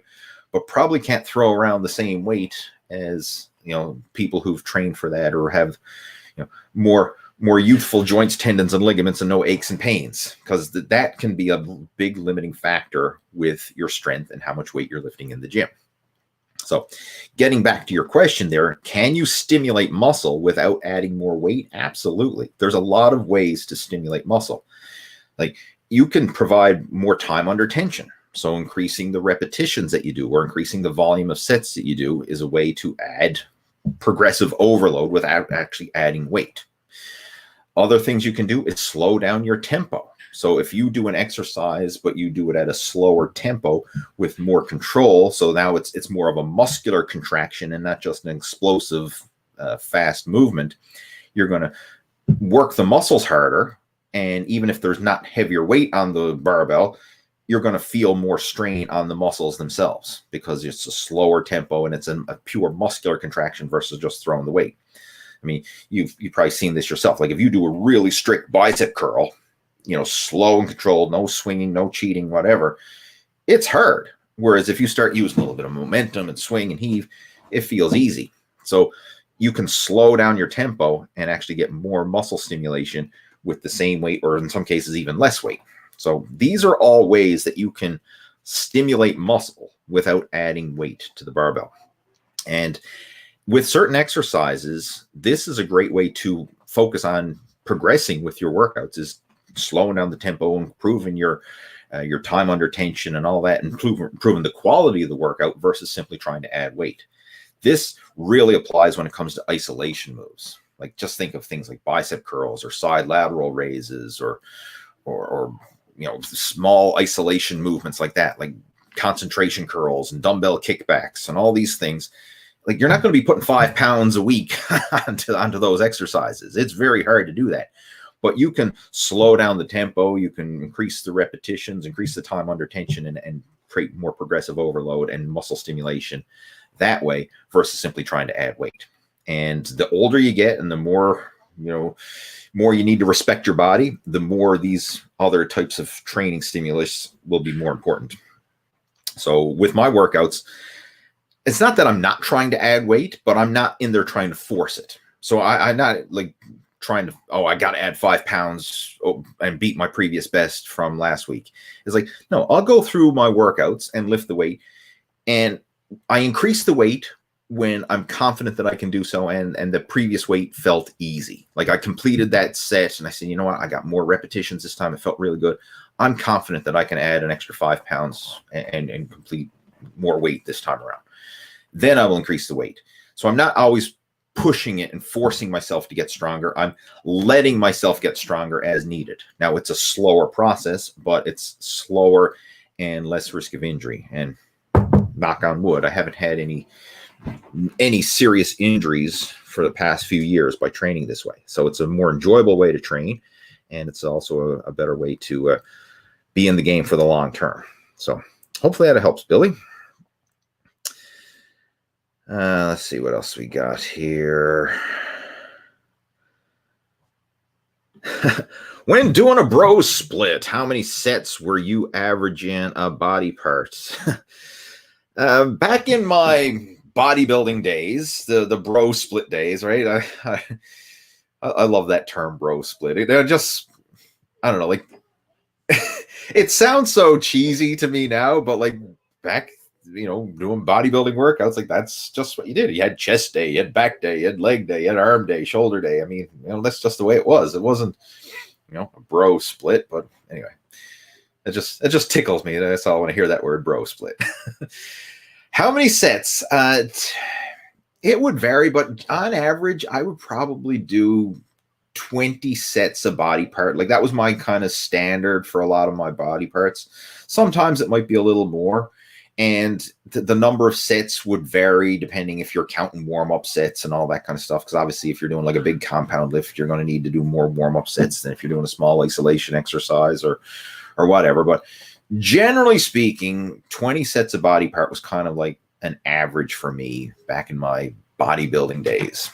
but probably can't throw around the same weight as, people who've trained for that or have, more youthful joints, tendons, and ligaments, and no aches and pains, because that can be a big limiting factor with your strength and how much weight you're lifting in the gym. So getting back to your question there, can you stimulate muscle without adding more weight? Absolutely. There's a lot of ways to stimulate muscle. Like, you can provide more time under tension. So increasing the repetitions that you do or increasing the volume of sets that you do is a way to add progressive overload without actually adding weight. Other things you can do is slow down your tempo. So if you do an exercise, but you do it at a slower tempo with more control, so now it's more of a muscular contraction and not just an explosive, fast movement, you're going to work the muscles harder. And even if there's not heavier weight on the barbell, you're going to feel more strain on the muscles themselves because it's a slower tempo and it's a pure muscular contraction versus just throwing the weight. I mean, you've probably seen this yourself. Like, if you do a really strict bicep curl, slow and controlled, no swinging, no cheating, whatever, it's hard. Whereas if you start using a little bit of momentum and swing and heave, it feels easy. So you can slow down your tempo and actually get more muscle stimulation with the same weight, or in some cases even less weight. So these are all ways that you can stimulate muscle without adding weight to the barbell. And with certain exercises, this is a great way to focus on progressing with your workouts, is slowing down the tempo, improving your time under tension and all that, and improving the quality of the workout versus simply trying to add weight. This really applies when it comes to isolation moves. Like, just think of things like bicep curls or side lateral raises or small isolation movements like that, like concentration curls and dumbbell kickbacks and all these things. Like, you're not going to be putting 5 pounds a week onto those exercises. It's very hard to do that. But you can slow down the tempo. You can increase the repetitions, increase the time under tension, and create more progressive overload and muscle stimulation that way versus simply trying to add weight. And the older you get and the more you need to respect your body, the more these other types of training stimulus will be more important. So with my workouts, it's not that I'm not trying to add weight, but I'm not in there trying to force it. So I'm not like trying to, I got to add 5 pounds and beat my previous best from last week. It's like, no, I'll go through my workouts and lift the weight. And I increase the weight when I'm confident that I can do so, and the previous weight felt easy. Like, I completed that set and I said, you know what, I got more repetitions this time. It felt really good. I'm confident that I can add an extra 5 pounds and complete more weight this time around. Then I will increase the weight. So I'm not always pushing it and forcing myself to get stronger. I'm letting myself get stronger as needed. Now, it's a slower process, but it's slower and less risk of injury. And knock on wood, I haven't had any serious injuries for the past few years by training this way. So it's a more enjoyable way to train, and it's also a better way to be in the game for the long term. So hopefully that helps, Billy. Let's see what else we got here. When doing a bro split, how many sets were you averaging a body parts? Back in my bodybuilding days, the bro split days, right? I love that term, bro split. They're just, I don't know, like, it sounds so cheesy to me now, but like back, doing bodybuilding workouts, like, that's just what you did. You had chest day, you had back day, you had leg day, you had arm day, shoulder day. I mean, that's just the way it was. It wasn't, a bro split, but anyway, it just tickles me. That's all I want to hear, that word, bro split. How many sets? It would vary, but on average, I would probably do 20 sets of body part. Like, that was my kind of standard for a lot of my body parts. Sometimes it might be a little more. And the number of sets would vary depending if you're counting warm-up sets and all that kind of stuff. Because obviously, if you're doing like a big compound lift, you're going to need to do more warm-up sets than if you're doing a small isolation exercise or whatever. But generally speaking, 20 sets of body part was kind of like an average for me back in my bodybuilding days.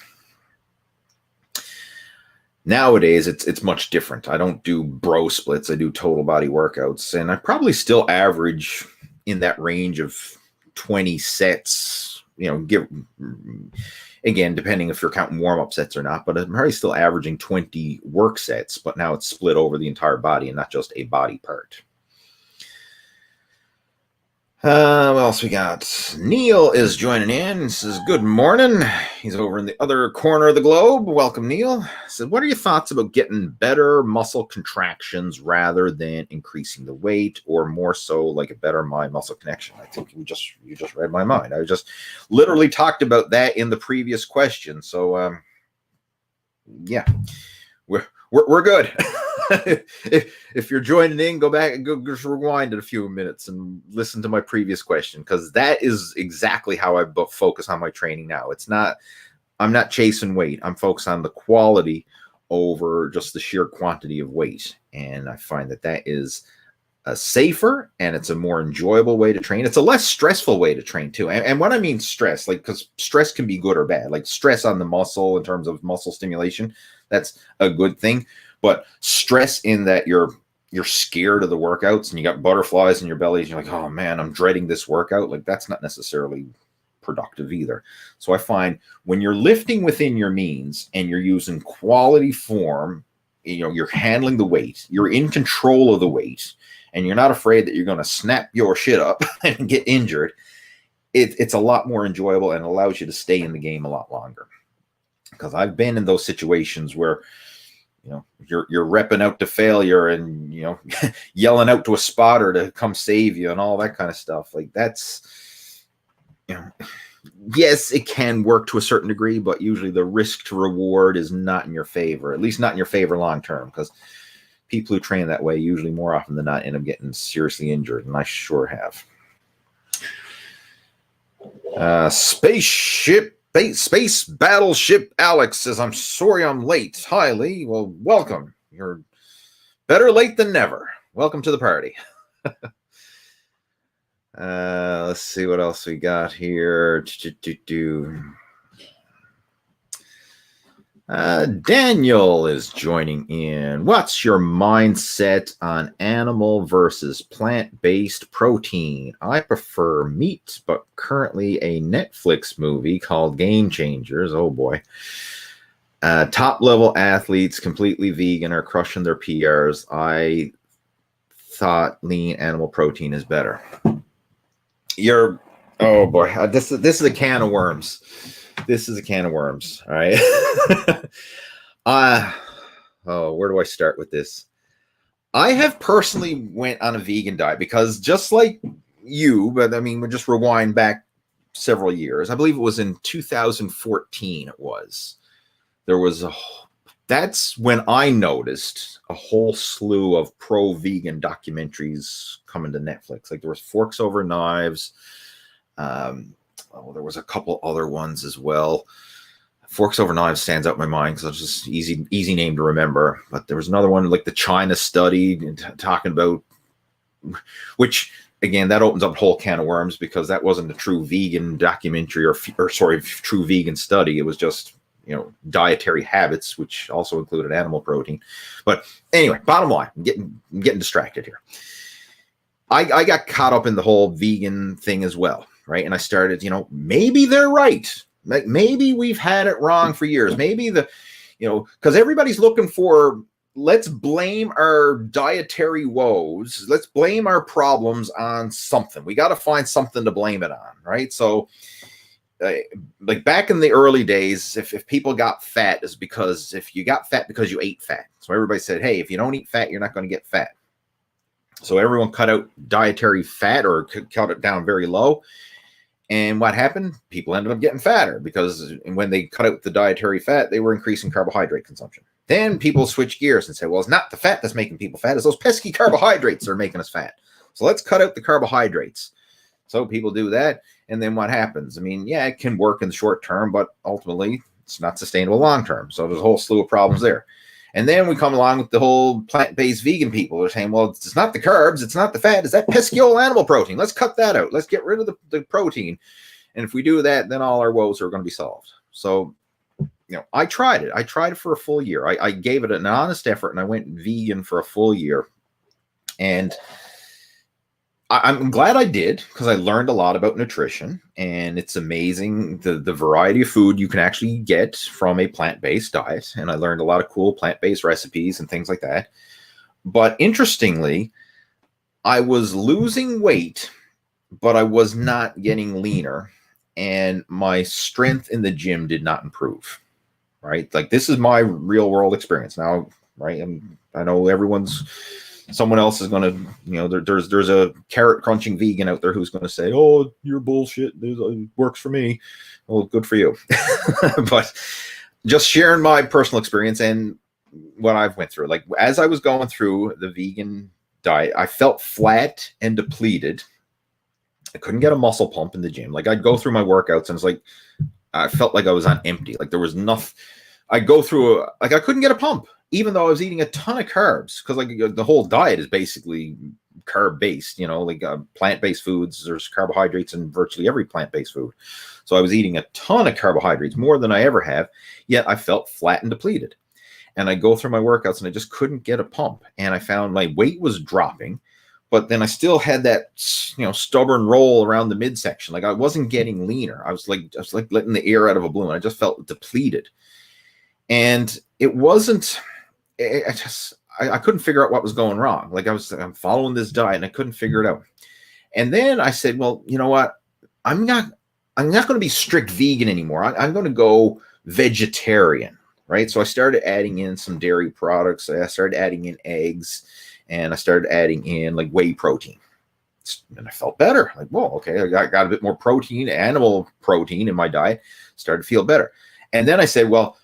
Nowadays, it's much different. I don't do bro splits. I do total body workouts. And I probably still average in that range of 20 sets, give, again, depending if you're counting warm-up sets or not, but I'm probably still averaging 20 work sets, but now it's split over the entire body and not just a body part. What else we got? Neil is joining in. He says, good morning. He's over in the other corner of the globe. Welcome, Neil. He said, what are your thoughts about getting better muscle contractions rather than increasing the weight, or more so like a better mind-muscle connection? I think you just read my mind. I just literally talked about that in the previous question. So, yeah, we're good. if you're joining in, go back and just rewind it a few minutes and listen to my previous question, because that is exactly how I focus on my training now. I'm not chasing weight. I'm focused on the quality over just the sheer quantity of weight. And I find that is a safer and it's a more enjoyable way to train. It's a less stressful way to train too. And what I mean stress, like, because stress can be good or bad, like stress on the muscle in terms of muscle stimulation, that's a good thing. But stress in that you're scared of the workouts and you got butterflies in your belly and you're like, oh man, I'm dreading this workout. Like, that's not necessarily productive either. So I find when you're lifting within your means and you're using quality form, you're handling the weight, you're in control of the weight, and you're not afraid that you're going to snap your shit up and get injured, it's a lot more enjoyable and allows you to stay in the game a lot longer. Because I've been in those situations where you're repping out to failure and, yelling out to a spotter to come save you and all that kind of stuff. Like, that's, yes, it can work to a certain degree, but usually the risk to reward is not in your favor, at least not in your favor long-term, because people who train that way usually more often than not end up getting seriously injured. And I sure have. Space Battleship Alex says, I'm sorry I'm late. Hi, Lee. Well, welcome. You're better late than never. Welcome to the party. Let's see what else we got here. Daniel is joining in. What's your mindset on animal versus plant-based protein? I prefer meat, but currently a Netflix movie called Game Changers. Oh boy. Top-level athletes, completely vegan, are crushing their PRs. I thought lean animal protein is better. Oh boy. This is a can of worms. This is a can of worms. All right. Where do I start with this? I have personally went on a vegan diet because, just like you, but I mean, we'll just rewind back several years. I believe it was in 2014. That's when I noticed a whole slew of pro-vegan documentaries coming to Netflix. Like, there was Forks Over Knives. There was a couple other ones as well. Forks Over Knives stands out in my mind because it's just easy name to remember. But there was another one, like the China study, talking about, which again, that opens up a whole can of worms, because that wasn't a true vegan documentary true vegan study. It was just, dietary habits, which also included animal protein. But anyway, bottom line, I'm getting distracted here. I got caught up in the whole vegan thing as well. Right. And I started, maybe they're right. Like, maybe we've had it wrong for years. Maybe because everybody's looking for, let's blame our dietary woes. Let's blame our problems on something. We got to find something to blame it on. Right. So like back in the early days, if people got fat, is because if you got fat because you ate fat. So everybody said, hey, if you don't eat fat, you're not going to get fat. So everyone cut out dietary fat or cut it down very low. And what happened? People ended up getting fatter, because when they cut out the dietary fat, they were increasing carbohydrate consumption. Then people switch gears and say, well, it's not the fat that's making people fat. It's those pesky carbohydrates that are making us fat. So let's cut out the carbohydrates. So people do that. And then what happens? I mean, yeah, it can work in the short term, but ultimately it's not sustainable long term. So there's a whole slew of problems there. And then we come along with the whole plant-based vegan people. They're saying, well, it's not the carbs, it's not the fat, it's that pesky old animal protein. Let's cut that out. Let's get rid of the protein. And if we do that, then all our woes are going to be solved. So, I tried it. I tried it for a full year. I gave it an honest effort, and I went vegan for a full year. And I'm glad I did, because I learned a lot about nutrition, and it's amazing the variety of food you can actually get from a plant-based diet. And I learned a lot of cool plant-based recipes and things like that. But interestingly, I was losing weight, but I was not getting leaner, and my strength in the gym did not improve. Right? Like, this is my real world experience now, right? I know someone else is going to, there's a carrot crunching vegan out there who's going to say, oh, you're bullshit. It works for me. Well, good for you. But just sharing my personal experience and what I've went through. Like, as I was going through the vegan diet, I felt flat and depleted. I couldn't get a muscle pump in the gym. Like, I'd go through my workouts and it's like, I felt like I was on empty. Like, there was nothing. I'd go through, I couldn't get a pump, even though I was eating a ton of carbs, because like the whole diet is basically carb based, like plant-based foods. There's carbohydrates in virtually every plant-based food. So I was eating a ton of carbohydrates, more than I ever have, yet I felt flat and depleted. And I go through my workouts and I just couldn't get a pump. And I found my weight was dropping, but then I still had that, stubborn roll around the midsection. Like, I wasn't getting leaner. I was like letting the air out of a balloon. I just felt depleted. And it wasn't, I couldn't figure out what was going wrong. Like, I'm following this diet and I couldn't figure it out. And then I said, well, you know what? I'm not going to be strict vegan anymore. I'm going to go vegetarian, right? So I started adding in some dairy products. I started adding in eggs, and I started adding in like whey protein. And I felt better. Like, whoa, okay, I got a bit more protein, animal protein in my diet. Started to feel better. And then I said, well,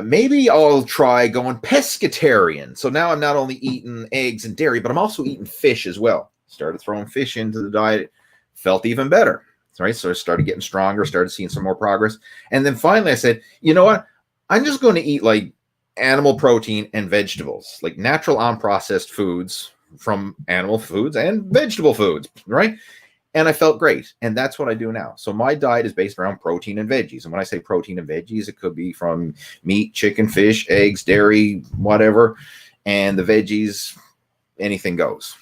maybe I'll try going pescatarian. So now I'm not only eating eggs and dairy, but I'm also eating fish as well. Started throwing fish into the diet. Felt even better. Right? So I started getting stronger, started seeing some more progress. And then finally I said, you know what? I'm just going to eat like animal protein and vegetables, like natural unprocessed foods from animal foods and vegetable foods, right? And I felt great. And that's what I do now. So my diet is based around protein and veggies. And when I say protein and veggies, it could be from meat, chicken, fish, eggs, dairy, whatever. And the veggies, anything goes,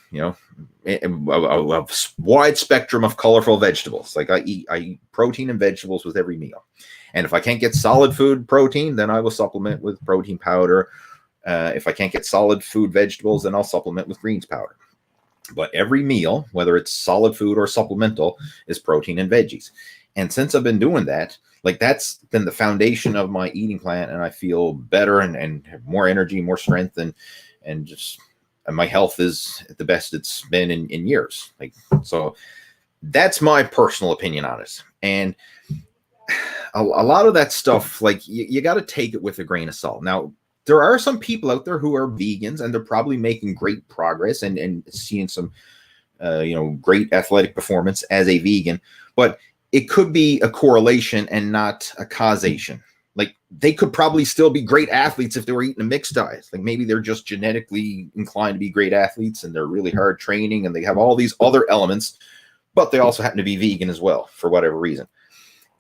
a wide spectrum of colorful vegetables. Like, I eat protein and vegetables with every meal. And if I can't get solid food protein, then I will supplement with protein powder. If I can't get solid food vegetables, then I'll supplement with greens powder. But every meal, whether it's solid food or supplemental, is protein and veggies. And since I've been doing that, like, that's been the foundation of my eating plan, and I feel better and have more energy, more strength, and my health is at the best it's been in years. Like, so that's my personal opinion on it. And a lot of that stuff, like, you got to take it with a grain of salt. Now, there are some people out there who are vegans, and they're probably making great progress and seeing some, great athletic performance as a vegan, but it could be a correlation and not a causation. Like, they could probably still be great athletes if they were eating a mixed diet. Like, maybe they're just genetically inclined to be great athletes, and they're really hard training, and they have all these other elements, but they also happen to be vegan as well for whatever reason.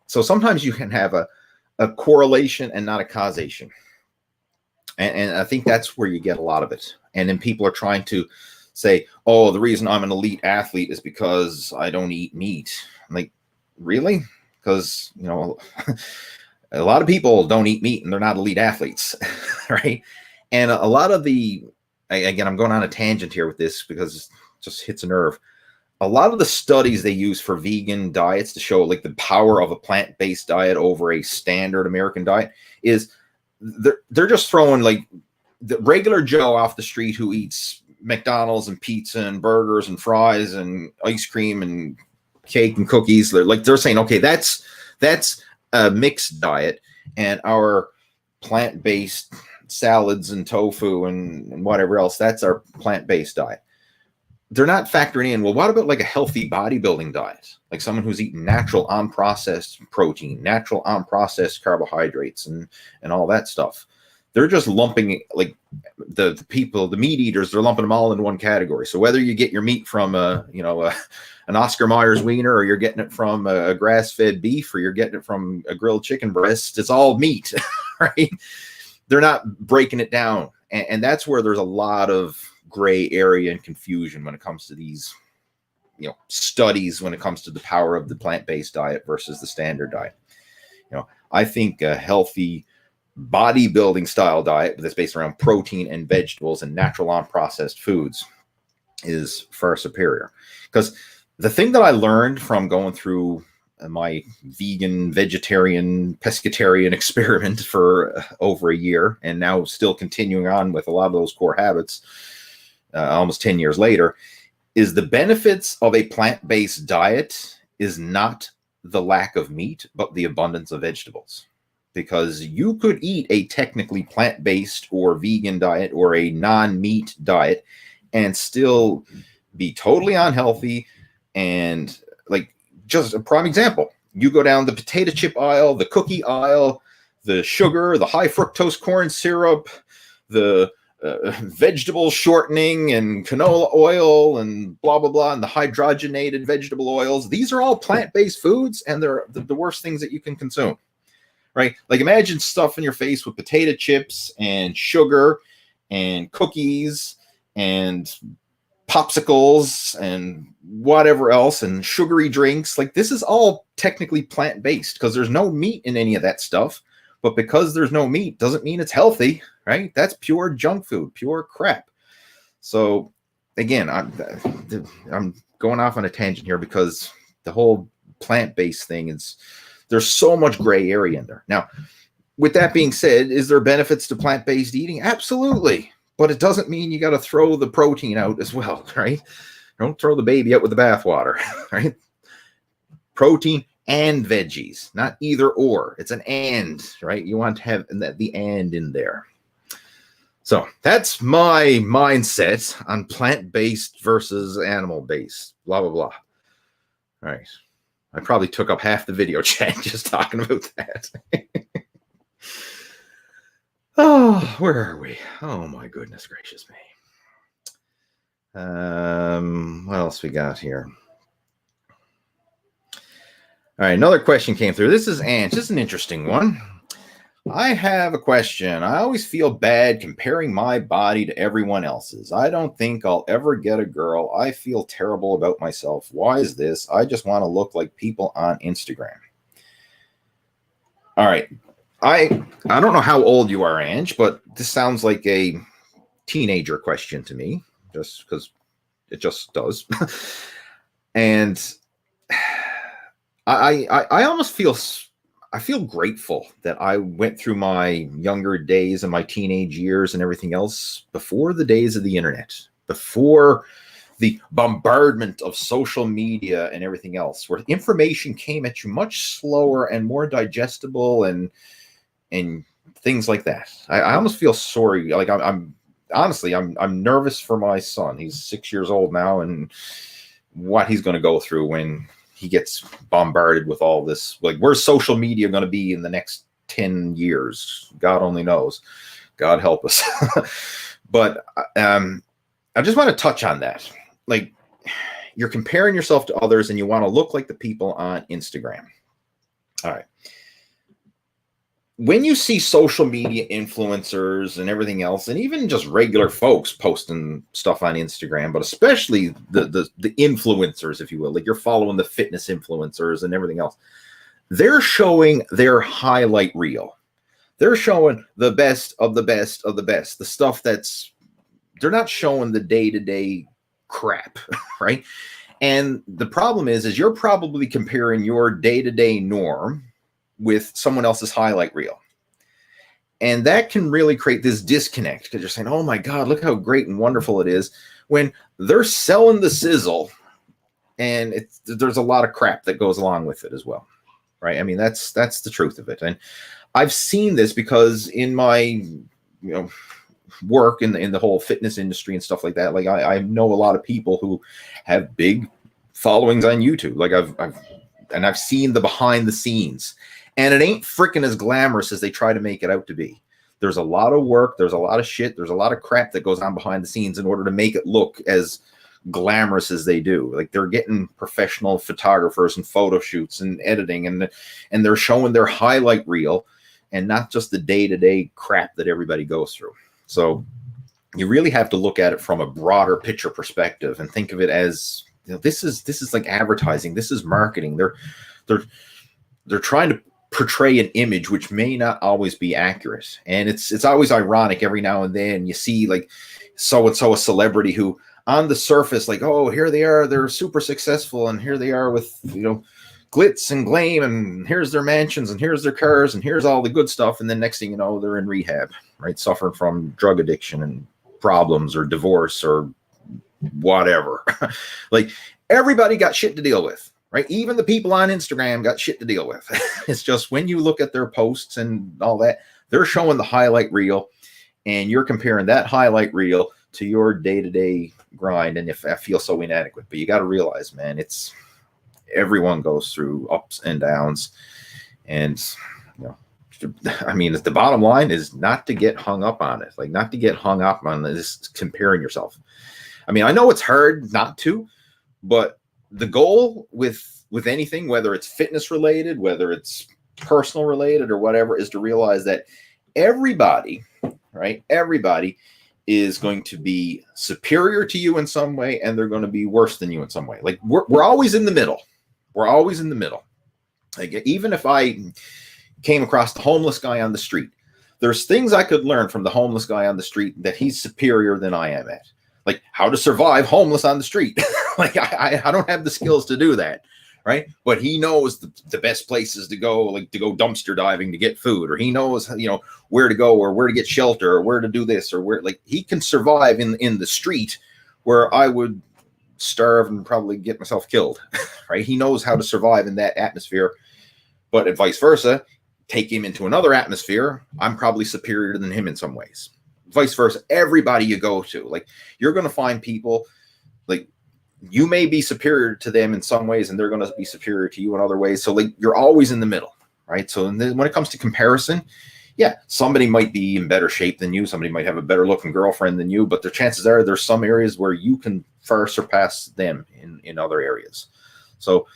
So sometimes you can have a correlation and not a causation. And I think that's where you get a lot of it. And then people are trying to say, oh, the reason I'm an elite athlete is because I don't eat meat. I'm like, really? Because, a lot of people don't eat meat and they're not elite athletes, right? And a lot of again, I'm going on a tangent here with this because it just hits a nerve. A lot of the studies they use for vegan diets to show like the power of a plant-based diet over a standard American diet is they're just throwing like the regular Joe off the street who eats McDonald's and pizza and burgers and fries and ice cream and cake and cookies. They're saying, okay, that's a mixed diet, and our plant-based salads and tofu and whatever else, that's our plant-based diet. They're not factoring in, well, what about like a healthy bodybuilding diet? Like someone who's eating natural unprocessed protein, natural unprocessed carbohydrates and all that stuff. They're just lumping like the meat eaters, they're lumping them all in one category. So whether you get your meat from an Oscar Mayer wiener, or you're getting it from a grass-fed beef, or you're getting it from a grilled chicken breast, it's all meat, right? They're not breaking it down. And that's where there's a lot of gray area and confusion when it comes to these, studies when it comes to the power of the plant-based diet versus the standard diet. I think a healthy bodybuilding style diet that's based around protein and vegetables and natural unprocessed foods is far superior. Because the thing that I learned from going through my vegan, vegetarian, pescatarian experiment for over a year, and now still continuing on with a lot of those core habits almost 10 years later, is the benefits of a plant-based diet is not the lack of meat, but the abundance of vegetables. Because you could eat a technically plant-based or vegan diet or a non-meat diet and still be totally unhealthy. And like, just a prime example, you go down the potato chip aisle, the cookie aisle, the sugar, the high fructose corn syrup, the vegetable shortening and canola oil and blah, blah, blah, and the hydrogenated vegetable oils. These are all plant-based foods, and they're the worst things that you can consume, right? Like, imagine stuffing your face with potato chips and sugar and cookies and popsicles and whatever else and sugary drinks. Like, this is all technically plant-based because there's no meat in any of that stuff. But because there's no meat doesn't mean it's healthy, right? That's pure junk food, pure crap. So again, I'm going off on a tangent here because the whole plant-based thing is, there's so much gray area in there. Now, with that being said, is there benefits to plant-based eating? Absolutely. But it doesn't mean you got to throw the protein out as well, right? Don't throw the baby out with the bathwater, right? Protein and veggies, not either or. It's an and, right? You want to have the and in there. So that's my mindset on plant-based versus animal-based, blah, blah, blah. All right. I probably took up half the video chat just talking about that. Oh, where are we? Oh, my goodness gracious me. What else we got here? All right, another question came through. This is Ange. This is an interesting one. I have a question. I always feel bad comparing my body to everyone else's. I don't think I'll ever get a girl. I feel terrible about myself. Why is this? I just want to look like people on Instagram. All right. I don't know how old you are, Ange, but this sounds like a teenager question to me, just because it just does. And I almost feel grateful that I went through my younger days and my teenage years and everything else before the days of the internet, before the bombardment of social media and everything else, where information came at you much slower and more digestible and things like that. I almost feel sorry. Like I'm honestly nervous for my son. He's 6 years old now, and what he's going to go through when he gets bombarded with all this. Like, where's social media going to be in the next 10 years? God only knows. God help us. But I just want to touch on that. Like, you're comparing yourself to others and you want to look like the people on Instagram. All right. When you see social media influencers and everything else, and even just regular folks posting stuff on Instagram, but especially the influencers, if you will, like you're following the fitness influencers and everything else, they're showing their highlight reel. They're showing the best of the best of the best, the stuff they're not showing the day-to-day crap, right? And the problem is you're probably comparing your day-to-day norm with someone else's highlight reel. And that can really create this disconnect because you're saying, oh my God, look how great and wonderful it is, when they're selling the sizzle and there's a lot of crap that goes along with it as well, right? I mean, that's the truth of it. And I've seen this because in my work in the whole fitness industry and stuff like that, like I know a lot of people who have big followings on YouTube. Like I've seen the behind the scenes. And it ain't freaking as glamorous as they try to make it out to be. There's a lot of work. There's a lot of shit. There's a lot of crap that goes on behind the scenes in order to make it look as glamorous as they do. Like, they're getting professional photographers and photo shoots and editing, and they're showing their highlight reel and not just the day-to-day crap that everybody goes through. So you really have to look at it from a broader picture perspective and think of it as, this is like advertising. This is marketing. They're trying to portray an image which may not always be accurate. And it's always ironic. Every now and then you see like so-and-so, a celebrity who on the surface, like, oh, here they are, they're super successful, and here they are with, glitz and glam, and here's their mansions, and here's their cars, and here's all the good stuff. And then next thing you know, they're in rehab, right? Suffering from drug addiction and problems or divorce or whatever. Like, everybody got shit to deal with, right? Even the people on Instagram got shit to deal with. It's just when you look at their posts and all that, they're showing the highlight reel, and you're comparing that highlight reel to your day-to-day grind, and if I feel so inadequate. But you got to realize, man, everyone goes through ups and downs, and I mean, the bottom line is not to get hung up on it, like not to get hung up on this comparing yourself. I mean, I know it's hard not to, but the goal with anything, whether it's fitness related, whether it's personal related or whatever, is to realize that everybody, right? Everybody is going to be superior to you in some way, and they're going to be worse than you in some way. Like, we're always in the middle. We're always in the middle. Like, even if I came across the homeless guy on the street, there's things I could learn from the homeless guy on the street that he's superior than I am at. Like, how to survive homeless on the street. Like, I don't have the skills to do that, right? But he knows the best places to go, like to go dumpster diving to get food, or he knows, where to go, or where to get shelter, or where to do this, or where, like, he can survive in the street where I would starve and probably get myself killed, right? He knows how to survive in that atmosphere, but vice versa, take him into another atmosphere, I'm probably superior than him in some ways. Vice versa, everybody you go to, like, you're going to find people, like, you may be superior to them in some ways, and they're going to be superior to you in other ways. So, like, you're always in the middle, right? So then when it comes to comparison, yeah, somebody might be in better shape than you. Somebody might have a better looking girlfriend than you, but the chances are there's some areas where you can far surpass them in other areas. So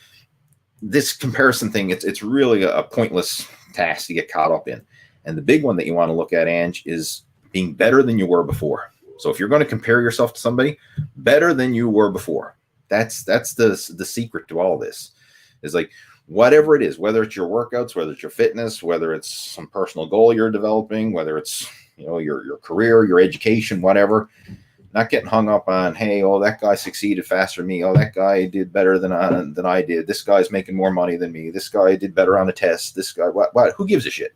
this comparison thing, it's really a pointless task to get caught up in. And the big one that you want to look at, Ange, is being better than you were before. So if you're going to compare yourself to somebody, better than you were before. That's the secret to all this, is like, whatever it is, whether it's your workouts, whether it's your fitness, whether it's some personal goal you're developing, whether it's, your career, your education, whatever, not getting hung up on, hey, oh, that guy succeeded faster than me. Oh, that guy did better than I did. This guy's making more money than me. This guy did better on a test. This guy, what? Who gives a shit?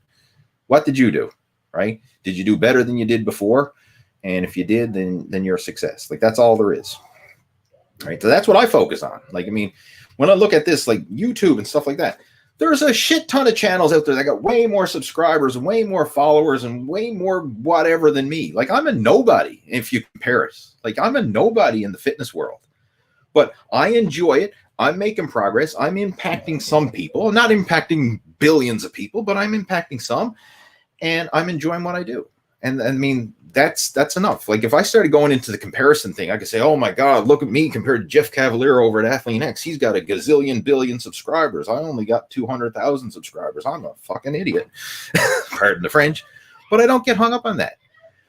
What did you do? Right? Did you do better than you did before? And if you did, then you're a success. Like, that's all there is. Right? So that's what I focus on. Like, I mean, when I look at this, like YouTube and stuff like that, there's a shit ton of channels out there that got way more subscribers and way more followers and way more whatever than me. Like, I'm a nobody if you compare it. Like, I'm a nobody in the fitness world. But I enjoy it. I'm making progress. I'm impacting some people. I'm not impacting billions of people, but I'm impacting some. And I'm enjoying what I do. And I mean, that's enough. Like, if I started going into the comparison thing, I could say, oh my God, look at me compared to Jeff Cavalier over at Athlean X. He's got a gazillion billion subscribers. I only got 200,000 subscribers. I'm a fucking idiot. Pardon the French. But I don't get hung up on that,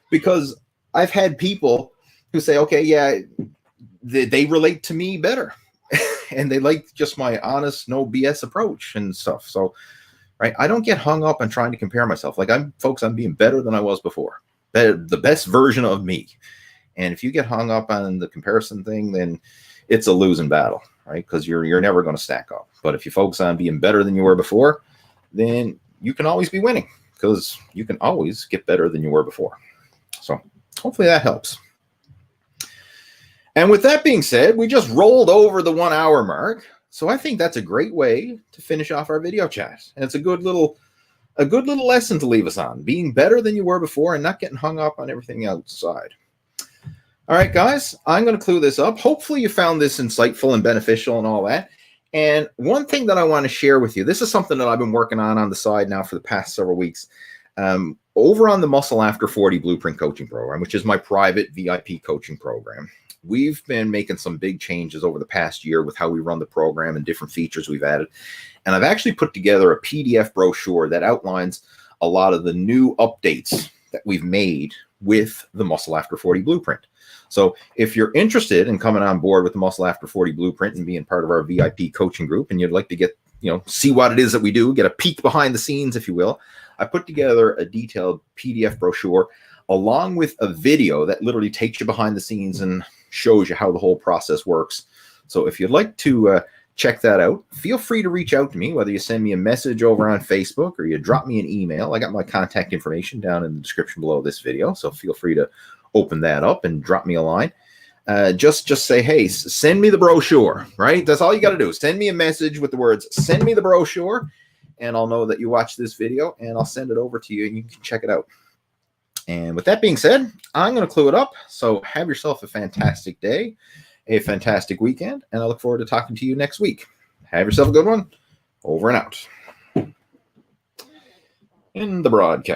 because I've had people who say, okay, yeah, they relate to me better. And they like just my honest, no BS approach and stuff. So, right, I don't get hung up on trying to compare myself. Like, I'm being better than I was before. The best version of me. And if you get hung up on the comparison thing, then it's a losing battle, right? Because you're never going to stack up. But if you focus on being better than you were before, then you can always be winning, because you can always get better than you were before. So hopefully that helps. And with that being said, we just rolled over the 1 hour mark. So I think that's a great way to finish off our video chat. And it's a good little lesson to leave us on, being better than you were before and not getting hung up on everything outside. All right, guys, I'm going to clue this up. Hopefully you found this insightful and beneficial and all that. And one thing that I want to share with you, this is something that I've been working on the side now for the past several weeks, over on the Muscle After 40 Blueprint Coaching Program, which is my private VIP coaching program. We've been making some big changes over the past year with how we run the program and different features we've added. And I've actually put together a PDF brochure that outlines a lot of the new updates that we've made with the Muscle After 40 Blueprint. So if you're interested in coming on board with the Muscle After 40 Blueprint and being part of our VIP coaching group, and you'd like to get, see what it is that we do, get a peek behind the scenes, if you will, I put together a detailed PDF brochure along with a video that literally takes you behind the scenes and shows you how the whole process works. So if you'd like to check that out, feel free to reach out to me, whether you send me a message over on Facebook or you drop me an email. I got my contact information down in the description below this video, so feel free to open that up and drop me a line. Just say, hey, send me the brochure, right? That's all you got to do. Send me a message with the words, send me the brochure, and I'll know that you watched this video, and I'll send it over to you, and you can check it out. And with that being said, I'm going to clue it up. So have yourself a fantastic day, a fantastic weekend, and I look forward to talking to you next week. Have yourself a good one. Over and out. In the broadcast.